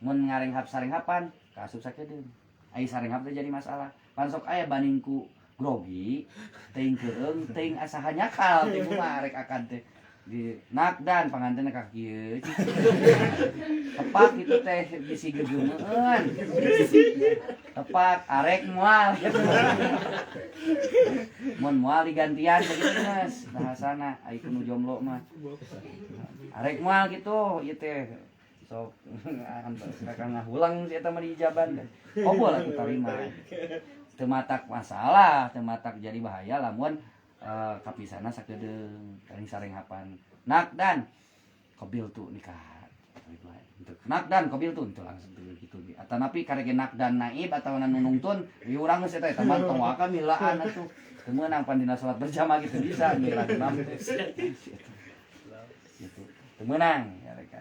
Speaker 1: Mun ngarenghap sarenghapan kasuk sakedeung. Ai sarengghap teh jadi masalah. Pan sok aya bandingku grogi teuing keung teuing asa hanyakal teh kumaha rek akad teh di nakdan pangantenna ka kieu. Tepak itu teh bisi gegeumeun. Tepak arek moal. Mun moal digantian begitu Mas bahasana ai kudu jomblo mah. Arek moal gitu ieu teh sok kakang ngahulang si eta mah di ijaban teh. Qabul atuh tarima. Teu matak masalah, teu matak jadi bahaya lamun kapisana sakedeung teuing sarenghapan. Nakdan qabil tu nikah. Nakdan qabil tu itu langsung gitu. Atanapi karege nakdan naib atawa nunungtun ieu urang geus eta teman tong waka milaan atuh. Teu meunang pan dina salat berjamaah gitu bisa milah imam teh. Gitu. Teu meunang ya rek.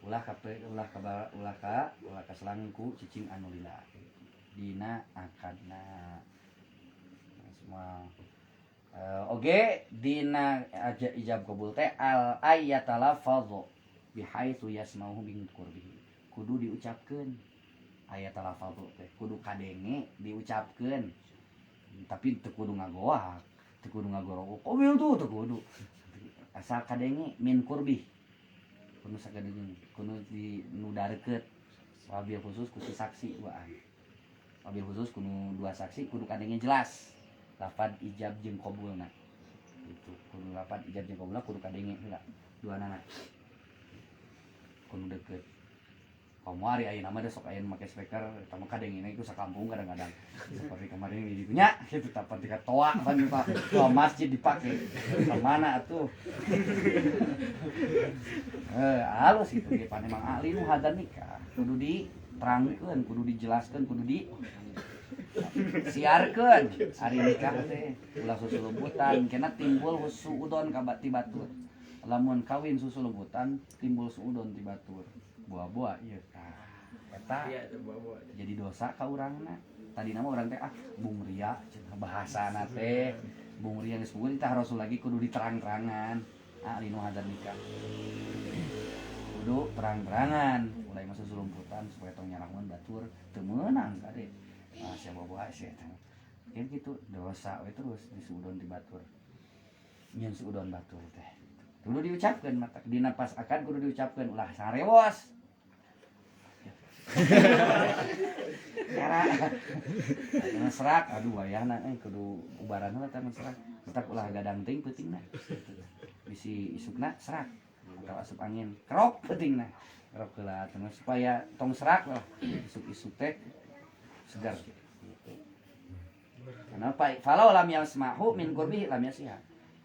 Speaker 1: Ulah ka selangku cicing anu lila dina akadna semua oge dina ijab qabul teh al ayatalafadhu bihaitsu yasmauhu bin qurbihi kudu diucapkeun ayatalafadhu teh kudu kadenge diucapkeun tapi teu kudu ngagoak teu kudu ngagorok qabil tuh teu kudu asal kadenge min qurbi kudu sakedeung kudu di nu dareukeut wabil khusus kudu saksi duaan wabil khusus kudu 2 saksi kudu kadenge jelas lafad ijab jeung qabulna itu kudu lafad ijab jeung qabulna kudu kadenge heula duanana kudu deukeut komo ari ayeuna mah sok aya make speaker eta mah kadengina iku sakampung kadang-kadang seperti kemarin di dinya kitu tapan tika toa pan masjid dipake mana atuh halus itu ge pan emang ahli nu hadan nikah kudu diterangkeun kudu dijelaskeun kudu di siarkeun ari nikah teh ulah susulumputan kena timbul suudon ka ti batur lamun kawin susulumputan timbul suudon ti batur buah-buah ieu eta jadi dosa ka urangna tadi nama urang teh bung ria cenah bahasana teh bung ria geus puguh tah rasul lagi kudu diterang-terangan ahli nu hadan nikah kudu terang-terangan mulai masa surumputan supaya tong nyarangkeun batur teu meunang kade sia boboa sia eta kan kitu dosa we terus disuudon di batur nyeun suudon batur teh kudu diucapkeun mata dina pas akad kudu diucapkeun ulah sarewos cara serak aduh wayahna kudu ubaran heula teh serak tetap ulah gadang teuing peutingna bisi isukna serak atau asup angin kerok peutingna kerok heula terus supaya tong serak lah isuk-isuk teh segar kenapa falau lam yasmahu min qurbi lam yasih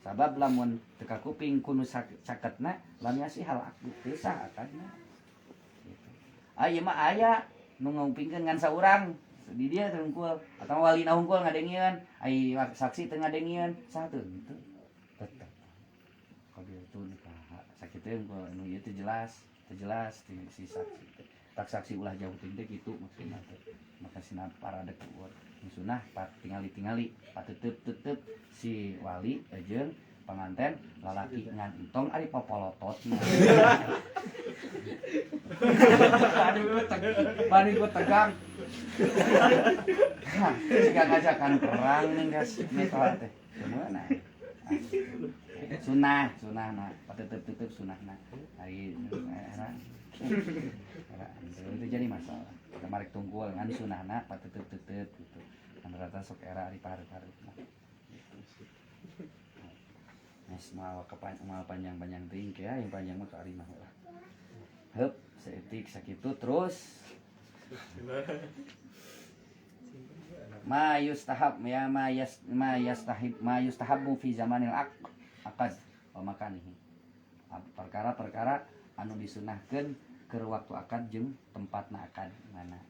Speaker 1: sabab lamun teu ka kuping kudu caketna lam yasih hal akdu teu sah akadna aya mah aya nu ngupingkeun ngan saurang di dia hungkul atau walina hungkul ngadengieun ai saksi teu ngadengieun saha teu henteu tetep qabil tu nikah sakitu hungkul nu ieu teu jelas si saksi tak saksi ulah jauh teh kitu maksudna teh makasina para dekuur sunah pat tingali pateuteut si wali jeung penganten lalaki ngan entong ari popolototna bani ku tegang jika ngajakan perang nih guys metode teh gimana sunah na pateuteut sunahna ari era itu jadi masalah kita marek tunggul ngan sunahna pateuteut gitu kan rata sok era ari paru-paru nes mau panjang ting ya yang panjang mah ari mah lah heup seetik sakitu terus ma yustahabbu fi zamanil aqad wa makanihi perkara-perkara anu disunahkeun keur waktu akad jeung tempatna akad mana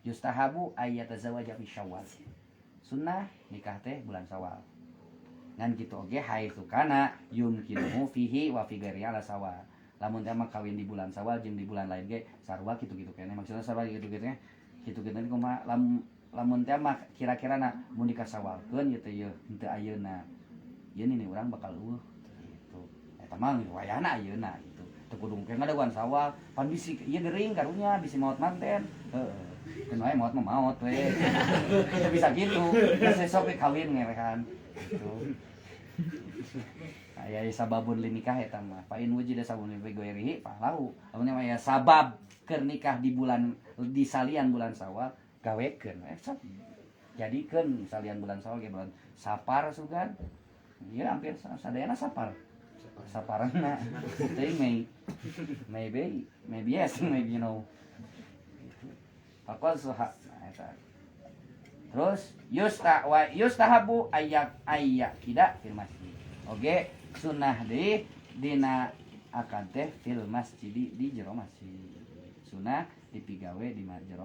Speaker 1: yustahabu ayyatazawaja fi syawal sunnah nikah teh bulan Syawal ngan kitu oge haitsu kana yumkinuhu fihi wa fi ghairi ala sawa lamun teh mah kawin di bulan Syawal jeung di bulan lain ge sarua kitu-kitu keneh maksudna sarua kitu-kitu nya kitu-kitu kumaha lamun teh mah kira-kira na mun dikasawalkeun ieu teh ieu henteu ayeuna ieu nih urang bakal gitu eta mah wayahna ayeuna gitu teu kudu mungkin ngadaguan Syawal pan bisi ieu geuring karunya bisi maot manten heeh keun wae maot mah maot we teu bisa kitu geus sok kawin ngerehan gitu aya sababun linikah eta mah fa in wujida sababun fi ghairihi falahu lamun aya sabab keur nikah di bulan di salian bulan Syawal gawekeun jadikeun salian bulan Syawal ge bulan Sapar sugan ieu hampir sadayana saparna teh maybe yes maybe you know apa suha eta terus yustahabu ayyak tidak fil masjid oge sunnah deui dina akad teh fil masjid di jero masjid sunnah dipigawe di jero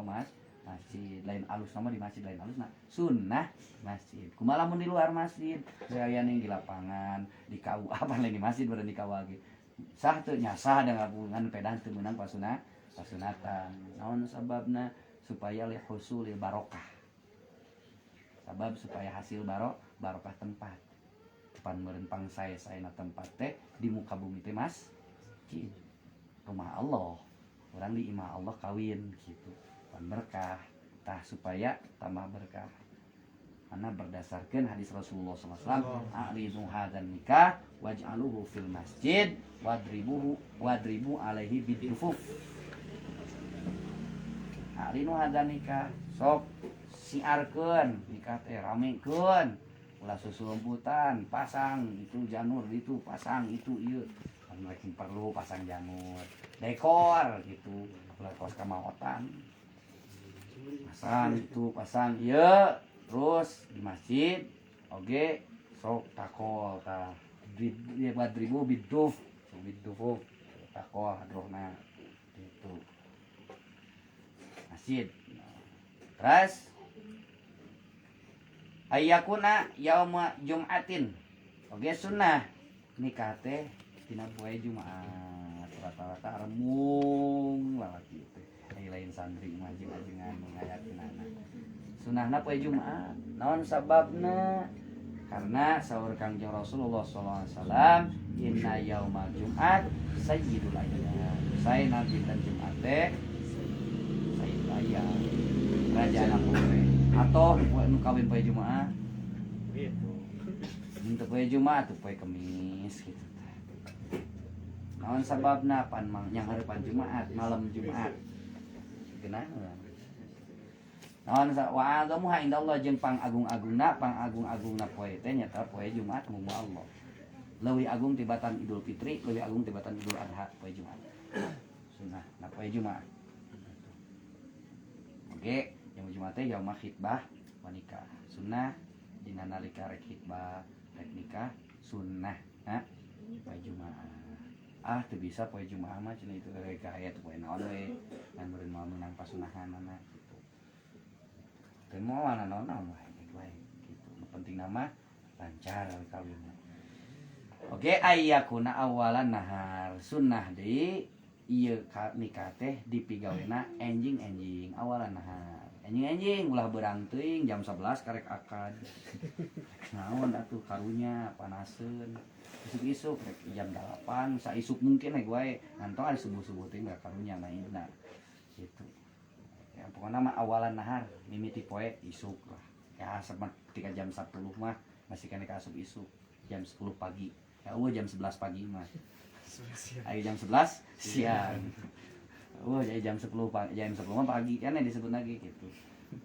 Speaker 1: masjid lain alus nama di masjid lain alus nah sunnah masjid kumaha lamun di luar masjid aya ning di lapangan di KUA apa lain di masjid beureun di KUA ge sah teu nya sah da ngabungan pedah teu meunang pasunatan naon sababna supaya li husul barokah sabab supaya hasil barokah tempat pan meureun pangsae-saena tempat teh di muka bumi teh masjid rumah Allah urang di imah Allah kawin gitu berkah tah supaya tambah berkah karena berdasarkan hadis Rasulullah SAW a'lidu hadzal nikah waj'aluhu fil masjid wadribu alaihi bidufuf a'lidu hadzal nikah sok siarkeun nikah teh ramekeun ulah susulumputan pasang itu janur itu pasang itu ieu mereka perlu pasang janur dekor gitu ulah kos kamaotan pasang iya terus di masjid oge sok takol tah wadribu biduf takol hadrohna gitu masjid terus ayyakuna yauma jum'atin oge sunnah nikah teh dina poe Jumat rata-rata remung lalaki teh lain santri majeng-majengan mengayakeunana sunahna poe Jumat naon sababna karena saur Kangjeng Rasulullah sallallahu alaihi wasallam inna yaumal Jumat sayyidul ayyam saena dinten Jumat teh sayyidul ayyam rajana poe atoh nu kawin poe Jumat gitu henteu poe Jumat teu poe Kamis gitu naon sababna pan yang hareupan Jumat malam Jumat genaheun naon wa agamu ha indallah jeung pangagung-agungna poe teh nyata poe Jumat mumu Allah leuwih agung tibatan Idul Fitri leuwih agung tibatan Idul Adha poe Jumat sunah na poe Jumat oge yang Jumat teh yaum khitbah wa nikah sunnah dina nalika rek khitbah rek nikah sunnah ha poe Jumat teu bisa poe Jumaah mah cenah itu rek aya teu poe naon we ngan meureun moal meunang pasunahanana gitu teu moal naon-naon wae gitu penting nama lancar kawinna oge ayyakuna awalan nahar sunnah deui ieu nikah teh dipigawena enjing awalan nahar enjing ulah beurang teuing jam 11 karek akad naon atuh karunya panaseun isuk-isuk rek jam 8 saisuk mungkin wae ngantong ada subuh-subuh teh enggak karunya mainna gitu ya pokoknya mah awalan nahar mimiti poe isuk lah ya sama ketika jam 10 mah masih kena asup isuk jam 10 pagi ya jam 11 pagi mah ayo jam 11 siang jadi jam 10 pagi jam 10 mah pagi kan disebut lagi gitu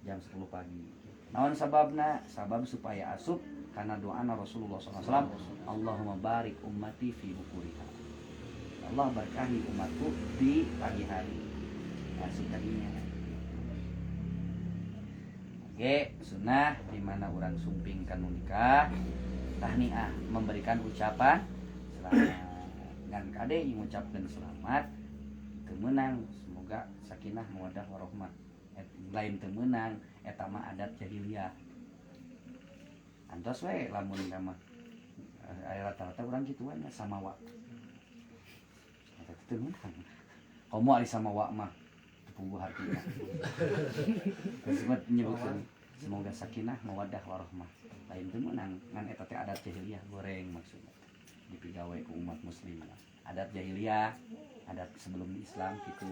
Speaker 1: jam 10 pagi naon sababna sabab supaya asup karena doana Rasulullah SAW Allahumma barik ummati fi bukuriha Allah berkahi umatku di pagi hari asup tadinya oke sunnah dimana orang sumping kanu nikah tahniah memberikan ucapan selamat dan kade yang mengucapkan selamat temenang semoga sakinah mawaddah warahmah lain temenang eta mah adat jahiliyah antos we lamun mah aya rata-rata urang kituan samawa eta temenang komo ari samawa mah tepunggu hartina disebut menyebutkan semoga sakinah mawaddah warahmah lain temenang ngan eta teh adat jahiliyah goreng maksudnya dipigawai ke umat muslim adat jahiliyah adat sebelum Islam gitu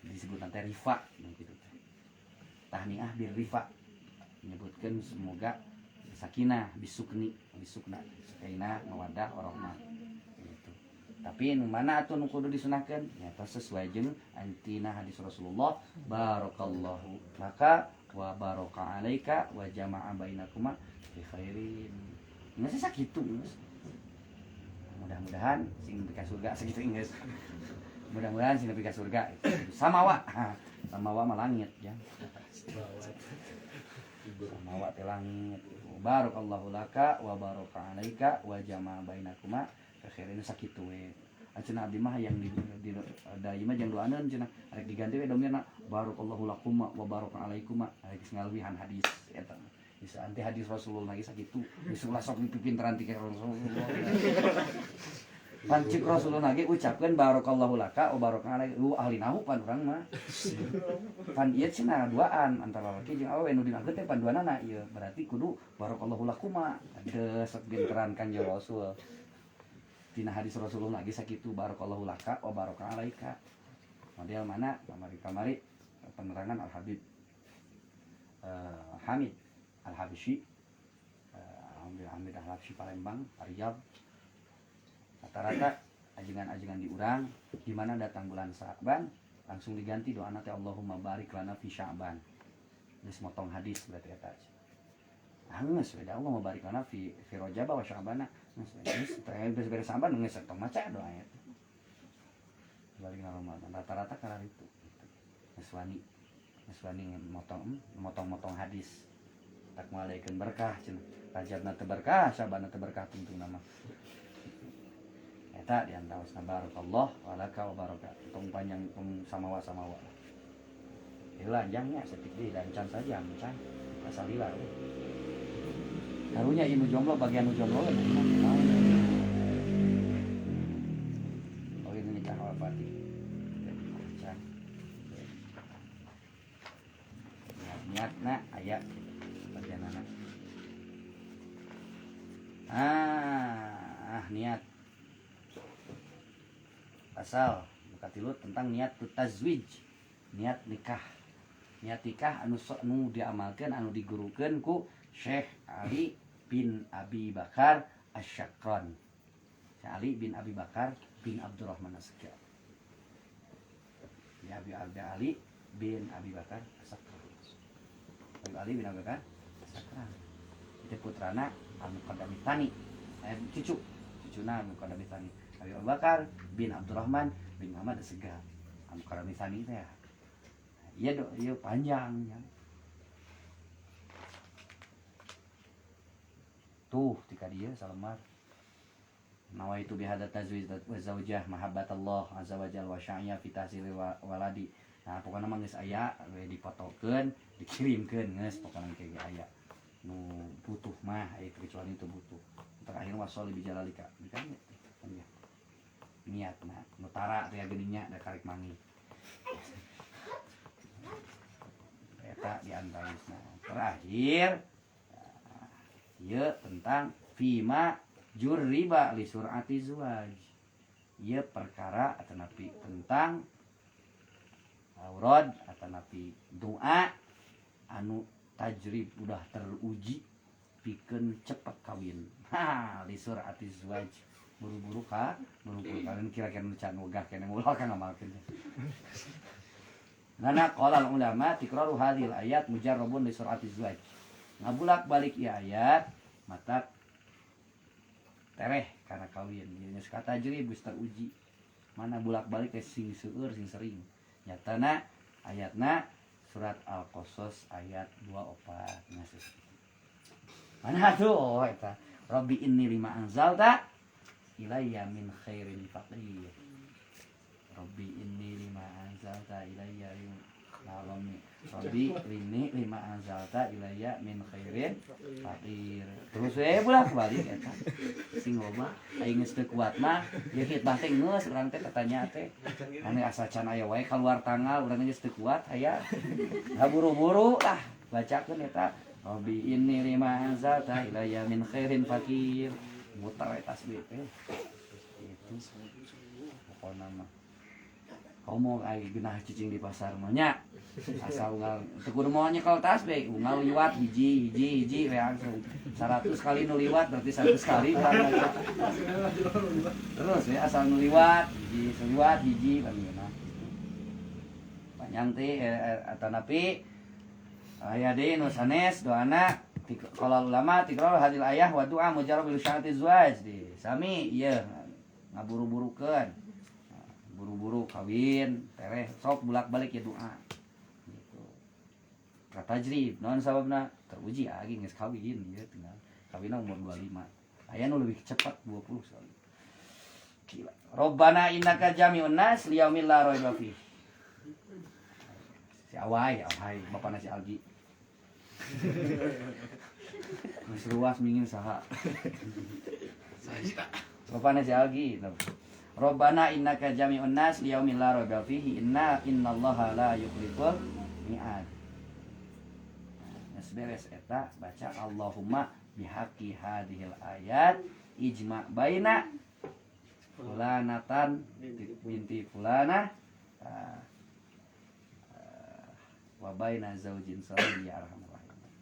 Speaker 1: disebut nanti rifa gitu tahniah bir rifa menyebutkan semoga sakinah bisukna sakinah mawaddah warahmah gitu tapi nu mana atuh nu kudu disunahkeun nyata sesuai jeung antina hadis Rasulullah barakallahu laka wa baraka alaika wa jama'a bainakuma bi khairin nggak sih sakitu mudah-mudahan sing nepi ka surga sakitu geus mudah-mudahan sing nepi ka surga samawa mah langit ya samawa teh langit barakallahu laka wa baraka alaika wa jama'a bainakuma khairin sakitu we cenah abdi mah yang di da ieu mah jang doaneun cenah arek diganti we domirna barakallahu lakum wa baraka alaikum arek ngalwihan hadis eta bisa anti hadis Rasulullah lagi sakitu disulah sok pipinteran ti Rasulullah pancik Rasulullah lagi ucapkeun barakallahu laka wa baraka alaika lu ahli nahu pan urang mah pan ieu cenah duaan antara laki jeung awewe nu dinageut teh pan duanana ieu berarti kudu barakallahu lakum ada sok pinteran Kanjeng Rasul dina hadis Rasulullah lagi sakitu barakallahu laka wa baraka alaika model mana kamari penerangan Al Habib Hamid Al-Habsyi Hamid Al-Habsyi Palembang Riyadh rata-rata ajengan-ajengan diurang di mana datang bulan Sya'ban langsung diganti doa teh Allahumma barik lana fi Sya'ban geus motong hadis berarti eta geus we Allahumma barik lana fi Rajab wa Sya'ban geus geus beres Sya'ban geus tong maca doa eta balik na Ramadan rata-rata kana itu geus wani motong hadis tak malaikeun berkah cenah Rajabna teu berkah Sya'banna teu berkah tentu nama eta diantaosna barakallah walaka wa baraka tong panjang tong samawa ilanjangnya setik di dancan saja mencan asal lila karunya ieu jomblo bagian nu jomblo oh ini nikah wafati niatna aya niat asal buka tilut tentang niat tazwij niat nikah anu diamalkan anu digurukeun ku Syekh Ali bin Abi Bakar Asy-Syakran Syekh Ali bin Abi Bakar bin Abdurrahman As-Sakran ya Ali bin Abi Bakar As-Sakran Ali bin Abi Bakar As-Sakran itu putrana Al-Muqaddami Tsani cucuna Al-Muqaddami Tsani Abi Bakar bin Abdurrahman bin Muhammad As-Segaf Al-Muqaddami Tsani teh iya panjang ya. Tuh tika dia salemar nawaitu bihadza tazwij wa zaujah mahabbatallah azza wa jalla wa sya'ya fi tahsil waladi. Nah pokona mah geus aya we dipotokeun dikirimkeun geus pokona kayak aya nu butuh mah aya kecuali itu butuh terakhir wasol bi jalalika kan ya niatna nutara teh geuninnya da karek mangi eta di antarana terakhir ieu tentang fima jurriba li sur'ati zuwaj ieu perkara atanapi tentang aurad atanapi doa anu tajrib udah teruji pikeun cepet kawin li sur'ati zuwaj buru-buru ka buru-buru kalian kira-kira nu can wegah keneh ulah ka ngamalkeun Nana qala ulama tikraru hadhil ayat mujarrabun li sur'ati zuwaj. Ngabulak balik ieu ayat mata tereh karena kawin. Geus kata tajrib geus teruji. Mana bulak-balik teh sing seueur sing sering. Nyatana ayatna surat Al-Qasas ayat 24 ngasus. Mana tuh oh eta Rabbi inni lima anzalta ilayya min khairin faqir. Rabbi inni lima anzalta ilayya min Rabbi inni lima anzalta ilayya min khairin faqir. Terus bolak-balik eta. Sing loba aing geus teu kuat mah ieu hitbah teh geus urang teh katanya teh. Anu asa can aya wae keluar tanggal urang geus teu kuat aya. Da buru-buru lah bacakeun eta Rabbi inni lima anzalta ilayya min khairin faqir. Muter eta tasbih teh. Itu pokona mah komo ai geunah cicing di pasar mah nya asal unggal teu kudu moal nyekel tasbih unggal liwat hiji we langsung 100 kali nu liwat berarti 100 kali terus ya asal nu liwat hiji panggilna panjang teh atanapi aya deui nu sanes doana qala ulama tikrul hadil ayah wa du'a mujarrab bil sya'ati zuwaj di sami ieu ngaburu-burukeun buru-buru kawin tereh sok bulak-balik ya doa gitu kata tajrib naon sababna teruji agi geus kawin ieu tinggal kawinna umur 25 aya nu leuwih cepat 20 soalnya gila Rabbana innaka jami'un nas liyaumil la raiba fi si awai bapana si Algi geus ruas mingin saha bapana si Algi Rabbana innaka jami'un nas liyaumil la raiba fihi innallaha la yukhliful mi'ad. Nah, beres eta baca Allahumma bihaqqi hadhil ayat ijma' baina fulanatan binti fulana wa baina zaujin salih ya arhamar rahimin.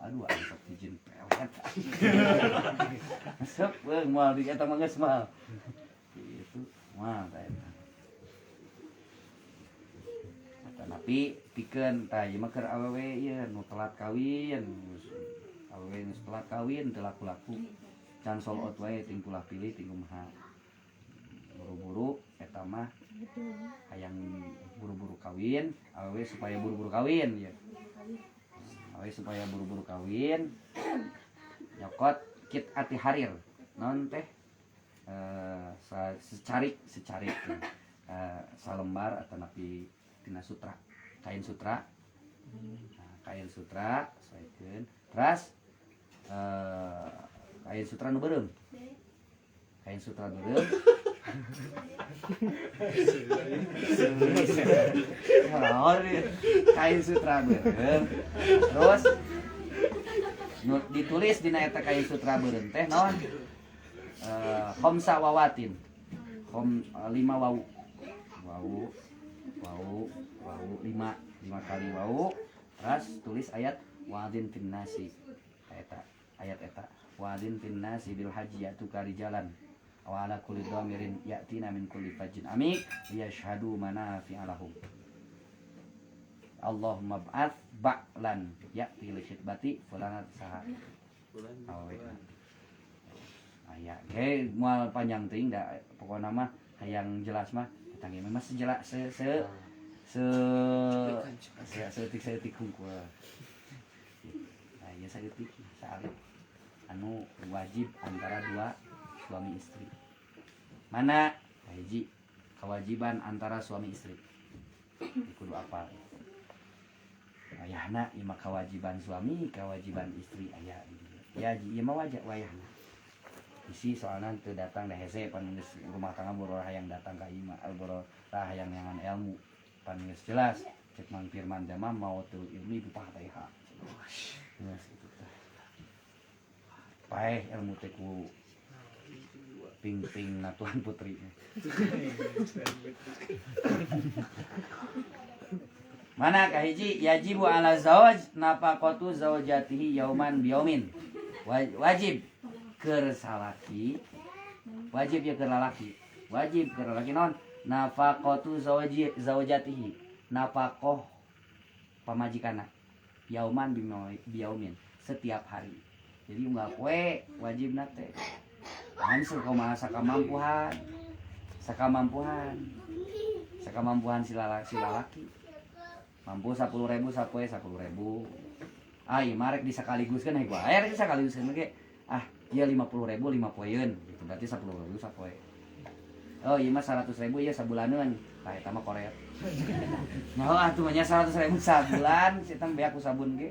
Speaker 1: Aduh asa izin pewet. Sep moal di eta mah geus moal. Itu moal tah eta. Tapi pikeun tah ieu mah keur awewe ieu nu telat kawin. Awewe nu telat kawin teu laku-laku. Can solot wae ting pulah pilih ting kumaha. Buru-buru eta mah hayang buru-buru kawin, awewe supaya buru-buru kawin ya. Awewe supaya buru-buru kawin. Nyokot kit ati harir. Naon teh? Secarik salembar atanapi tina sutra. Kain sutra. Nah, kain sutra saekeun. Terus kain sutra nu beureum. Kain sutra beureum. Kain sutra beureum. Terus ditulis dina eta kain sutra beureum teh naon? Khamsa wawatin. 5 wau. Wau 5 kali wau. Terus tulis ayat wa'adzin finnasi. Ayat eta. Wa'adzin finnasi bil haji ya'tuka rijalan wa ala kulli dhamirin ya'tina min kulli fajjin amik liyashhadu manafi'a lahum. Allahumma ba'ats ba'lan ya'ti li khitbati fulanat saha. Aya ge moal panjang teuing da pokona mah hayang jelas mah tangge mah sejelas seetik hungkul. Nah, ieu saeutik saalik anu wajib antara dua suami istri. Mana hiji kewajiban antara suami istri. Kudu apal. Ayahna ieu mah kewajiban suami, kewajiban istri aya. Ya ieu mah wajib wayahna. isi soalnya teu datang da hese pan geus rumah tangga boro hayang datang ka imah boro hayang nyangan ilmu pan geus jelas cek Mang Firman mah mau teu ilmi bupataiha geus kitu teh paeh ilmu teh ku ping-ping na Tuhan Putri mana kahiji yajibu ala zawaj nafaqatu zawjatihi yauman biyaumin wajib keur salaki wajib ya keur lalaki wajib keur lalaki naon nafaqatu zawjatihi nafaqah pamajikanna yauman biyaumin setiap hari jadi unggal poe wajibna teh langsung kumaha sakamampuhan si lalaki mampu 10.000 sapoe 10.000 ai marek disakaliguskeun hayu air disakaliguskeun ge ieu 50.000 5 poeun gitu berarti 10.000 sapoe oh ieu mah 100.000 ieu sabulaneun tah eta mah koret nyaho atuh mah nya 100.000 sabulan si tang beak ku sabun ge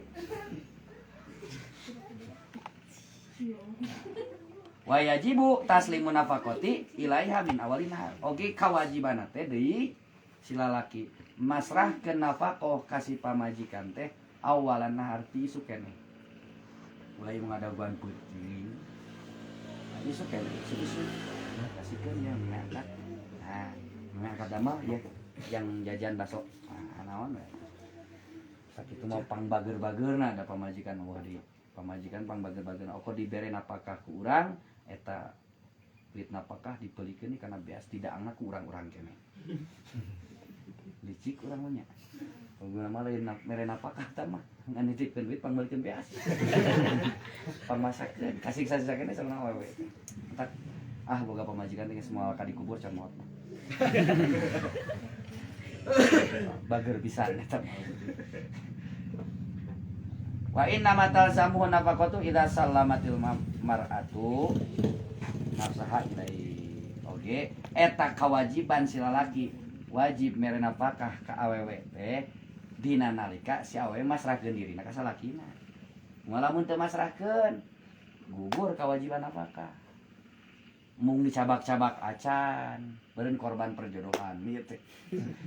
Speaker 1: wa yajibu taslimun nafaqati ilaiha min awalin nahar oge kawajiban teh deui si lalaki masrahkeun nafaqah ka si pamajikan teh awalan nahar ti isu keneh mulai mengadaguan peuting isu keneh isu kasihkeun yang ngangkat ngangkat mah ya yang jajan baso naon we sakitu mah pangbager-bageurna da pamajikan wah di pamajikan pangbager-bageurna oko dibere napakah ku urang eta duit napakah dipelikeun kana beas tidak angna ku urang-urang keneh licik urang mah nya paguna mah lain mere napakah tah mah ngan nitipkeun duit pangbalikeun beas pamasakeun kasih sasa keneh sareng awewe tak boga pamajikan teh semua ka dikubur can maot bager pisan eta wa inna matal samuhu nafaqatu idza sallamatil mar'atu nafsaha ilai oge eta kewajiban si lalaki wajib mere nafkah ka awewe teh dina nalika si awewe masrahkeun dirina ka salakina ngalamun teu masrahkeun gugur kewajiban nafkah mung dicabak-cabak acan beureun korban perjodohan ieu teh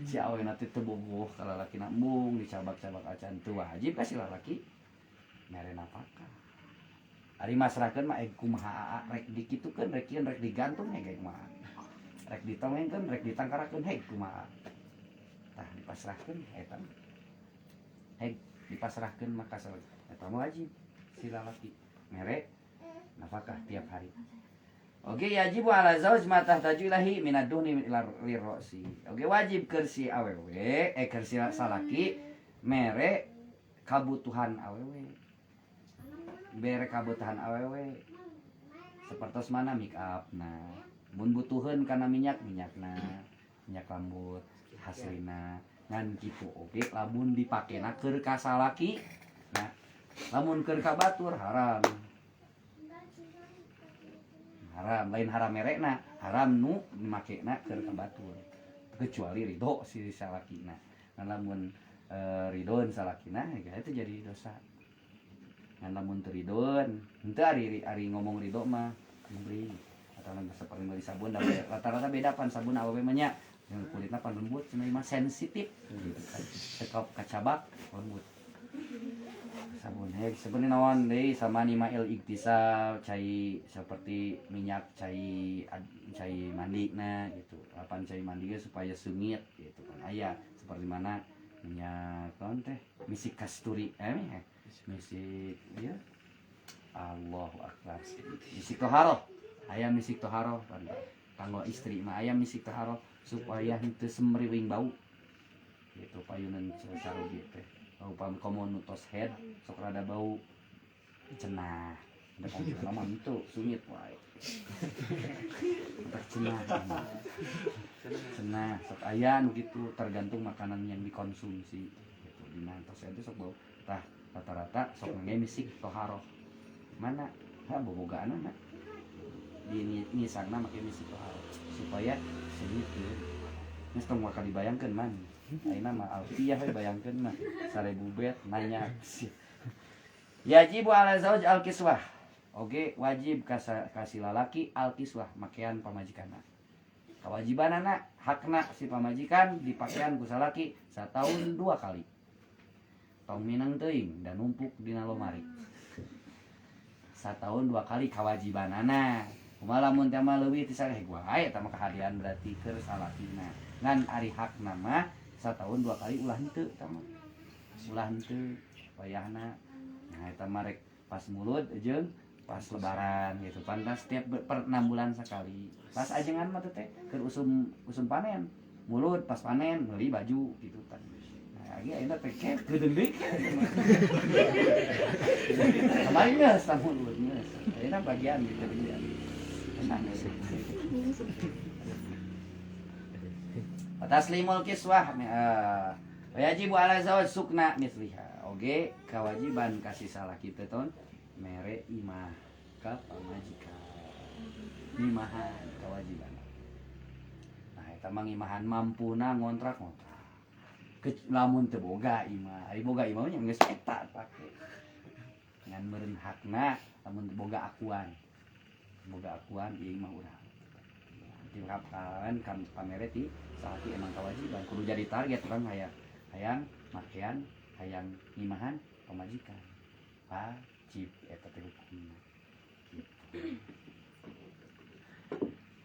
Speaker 1: si awena teh teu boboh ka lalakina mung dicabak-cabak acan teu wajib ka si lalaki mere nafkah ari masrahkeun mah kumaha rek dikitukeun rek ieun rek digantung ge kumaha rek ditongengkeun rek ditangkarakeun kumaha tah dipasrahkeun eta dipasrahkeun mah ka eta mah wajib si lalaki mere nafkah tiap hari oke yajibu ala zauj ma tahtaju ilahi minad duni ila lirrosi oke wajib keur si awewe keur si salaki mere kabutuhan awewe bere kabutuhan awewe sapertos mana make up nah mun butuheun kana minyakna minyak rambut hasilna ngan kitu oge lamun dipakena keur ka salaki nah lamun keur ka batur haram lain haram merekna haram nu makena keur ka batur kecuali ridho si salakina nah lamun ridon salakina itu jadi dosa ngan lamun teu ridon henteu ari ngomong ridho mah beli atau seperti beli sabun rata-rata beda pan sabun awewe mah nya kulitna pan lembut cenah mah sensitif gitu kan sekop kacabak lembut sabun sebenarnya naon deui samani ma'il iktisal cai seperti minyak cai mandina gitu apan cai mandi supaya sengit gitu kan aya seperti mana minyak naon teh misik kasturi misik ya Allahu akbar misik toharoh aya misik toharoh kanggo istri mah aya misik toharoh supaya henteu semriwing bau gitu payunan sarugi teh upam komo nutos head sok rada bau cenah depan lama itu sungit wae cenah sok aya nu kitu tergantung makanan yang dikonsumsi gitu dina tos itu sok bau tah rata-rata sok nge misik toharoh mana bobogaanna di nisangna make misik toharoh supaya sengit teu geus tong bakal dibayangkeun man ayeuna mah alfiyah we bayangkeun mah 1000 bet nanya yajibu ala zauj al kiswah oge wajib kasih lalaki alkiswah makean pamajikanna. Kewajibanana hakna si pamajikan dipakaian ku salaki satahun 2 kali. Tong minang teuing dan numpuk dina lomari. Satahun 2 kali kewajibanana. Kumaha lamun teh mah leuwih ti saleh gua aya tah mah kahadian berarti keur salakina. Ngan ari hakna mah satahun 2 kali ulah henteu tah mah. Ulah henteu wayahna. Nah eta mah rek pas mulut jeung pas lebaran gitu. Pantas setiap per 6 bulan sekali. Pas ajengan mah teh keur usum panen. Mulut pas panen meuli baju gitu kan. Nah, ge ayeuna teh ke geudeung deui. Kemarin geus tah mulut geus. Ayeuna bagian gitu dia. Tenang geus. Taslimul kiswah wajibu ala zawaj sukna misliha. Oge kewajiban kasih salaki teh ton mere imah ka pamajikan. Imahan kewajiban. Nah eta mah imahan mampuna ngontrak. Lamun teu boga imah, ari boga imah nya geus eta pake. Ngan meureun hakna lamun teu boga akuan. Boga akuan ieu mah urang. Dilapaan kan pamere ti salaki emang kewajiban kudu jadi target urang hayang makean hayang imahan pamajikan. Wajib eta teh hukumna.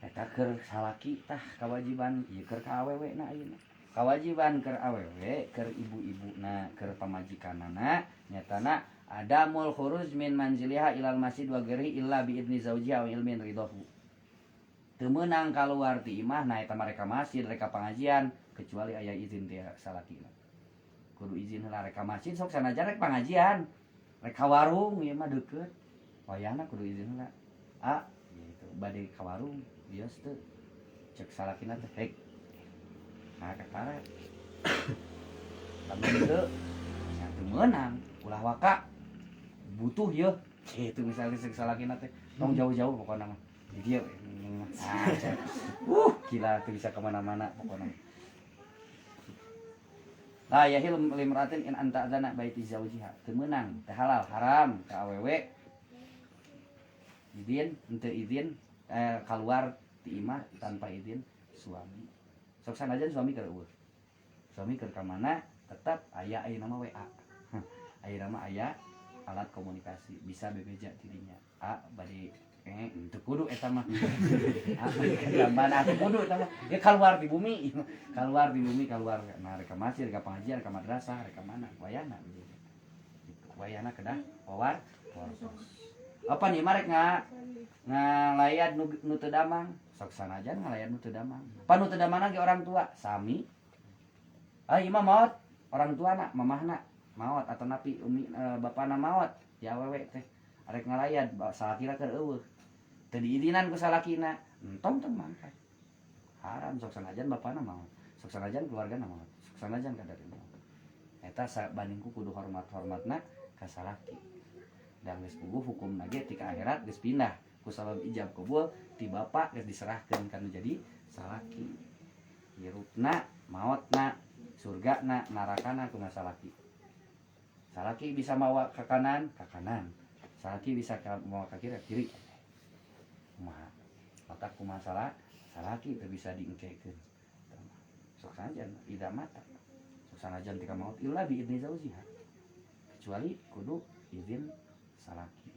Speaker 1: Eta keur salaki tah kewajiban ieu keur ka awewe na ayeuna. Kewajiban keur awewe, keur ibu-ibuna, keur pamajikanana nyatana adamul khuruj min manziliha ilal masjid wa ghairi illa bi idni zaujiha wa ilmin ridahu. Teu meunang kaluar ti imah na eta mah reka masjid, reka pangajian kecuali aya izin ti salakina. Kudu izin heula reka masjid sok sanajan rek pangajian. Rek ka warung ieu mah deukeut. Wayahna kudu izin heula. Gitu bade ka warung bios teu. Cek salakina teh hek. Nah kakara. Lamun teu nya teu meunang ulah waka butuh yeuh. Kitu misalnya cek salakina teh tong jauh-jauh pokona mah. Di dieu gila tuh bisa kemana-mana pokoknya. Lah ya hilm limratin in anta adzana baiti zaujiha. Teu meunang, teu halal, haram ka awewe. Izin, henteu izin keluar ti imah tanpa izin suami. Sok sanajan suami keur eueuh. Suami keur ka mana tetap aya ayeuna mah WA. Ayeuna mah aya alat komunikasi, bisa bebeja ti dinya. Bade teu kudu eta mah. Gambarna teu kudu eta mah. Ya keluar di bumi. Keluar di bumi, keluar nah rek ka masjid, rek ka pengajian, rek ka madrasah, rek ka mana? Wayahna gitu. Wayahna kedah powar portos. Apa nih marek ngalayad nu teu damang? Sok sanajan ngalayad nu teu damang. Pan nu teu damangna ge orang tua, sami. Ieu mah maot, orang tuana, mamahna maot atau napi umi bapana maot, ya awewe teh arek ngalayad salakina keur eueuh. Teu diizinan ku salakina, entong teu mangkat. Haram sok sanajan bapana maot, sok sanajan keluargana maot, sok sanajan kadari maot. Eta sabandingku kudu hormat-hormatna ka salaki. Dan geus puguh hukumna ge ti ka akhirat geus pindah ku sabab ijab qabul ti bapa geus diserahkeun kana jadi salaki. Hirupna, maotna, surgana, narakana kuna salaki. Salaki bisa mawa ke kanan, salaki bisa mawa ke kiri. Kumaha otak kumaha salaki teu bisa diengkekeun. Sok sanajan ida mata. Sok sanajan tika maot illa bi idni zaujiha. Kecuali kudu izin salaki.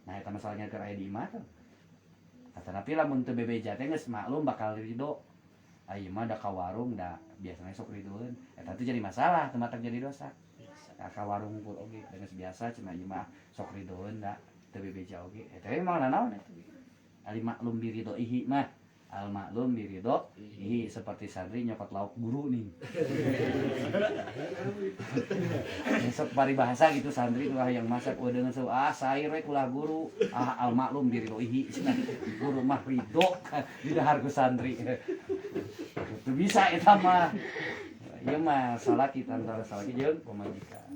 Speaker 1: Nah eta masalahnya keur aya di imah teh. Atanapi lamun teu bebeja teh geus maklum bakal ridho. Ieu mah da ka warung da biasana sok ridhoeun. Eta teh jadi masalah, teu matak jadi dosa. Ka warung pun oge geus biasa cenah ieu mah sok ridhoeun da teu bebeja oge. Eta mah naon eta. Ali maklum biridhoihi mah al maklum biridhoihi seperti santri nyokot lauk guru nih. Sok paribahasa gitu santri ulah yang masak udah ngeuseul sair we ulah guru al maklum biridhoihi cenah guru mah ridho di dahar ku santri. Teu bisa eta mah. Ieu mah salaki antara salaki jeung pamajikan.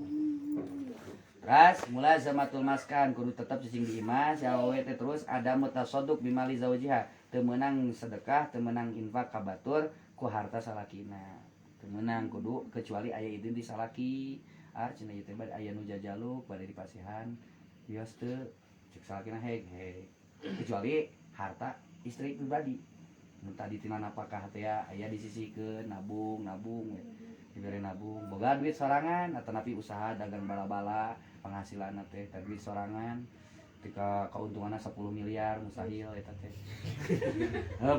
Speaker 1: Ras mulazamatul maskan kudu tetap cicing di imah sawewe teh terus ada mutasadduq bimali zaujiha teu meunang sedekah teu meunang infak ka batur ku harta salakina teu meunang kudu kecuali aya izin di salaki cenah ieu teh aya nu jajaluk bade dipasihan bios teu cek salakina kecuali harta istri pribadi tadi tina apakah ya aya disisikeun nabung diberi nabung boga duit sorangan atau napi usaha dagang bala-bala penghasilan teh duit sorangan ketika keuntungannya 10 miliar mustahil eta teh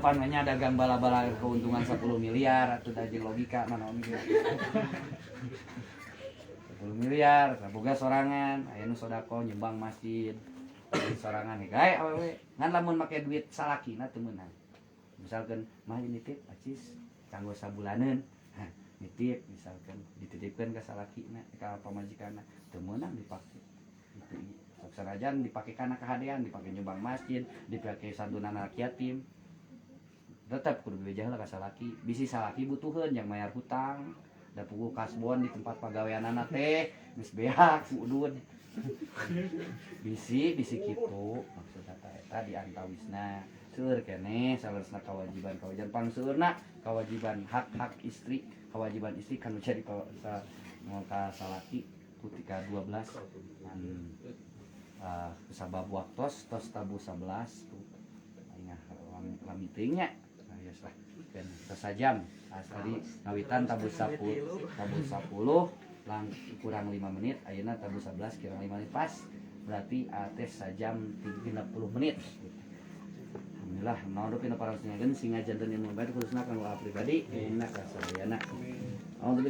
Speaker 1: pananya dagang bala-bala keuntungan 10 miliar atau dari logika naon gitu 10 miliar boga sorangan aya nu sodako nyumbang masjid sorangan gae awewe ngan lamun make duit salakina teu meunang misalkan mah nitip acis kanggo sabulaneun nitip misalkan dititipkeun ka salakina ka pamajikanna teu meunang dipake itu sanajan dipake kana kahadean dipake nyumbang masjid dipake santunan anak yatim tetep kudu bebejaheula ka salaki bisi salaki butuheun yang mayar hutang da puguh kasbon di tempat pagaweanana teh geus beak udud bisi kitu maksudna eta diantawisna seueur keneh salesna kewajiban pangseurna kewajiban hak istri kewajiban istri kanu jadi ka salaki ketika 12 sabab waktos tos tabu 11 tuh ingat lamitingnya geus lah kan sesajam tadi ngawitan tabu 10 lang kurang 5 menit ayeuna tabu 11 kurang 5 menit pas berarti tes sajam 30 menit alhamdulillah naon pina parasnya singa janten ilmu bae khususna kanggo pribadi enak kasadayana alhamdulillah.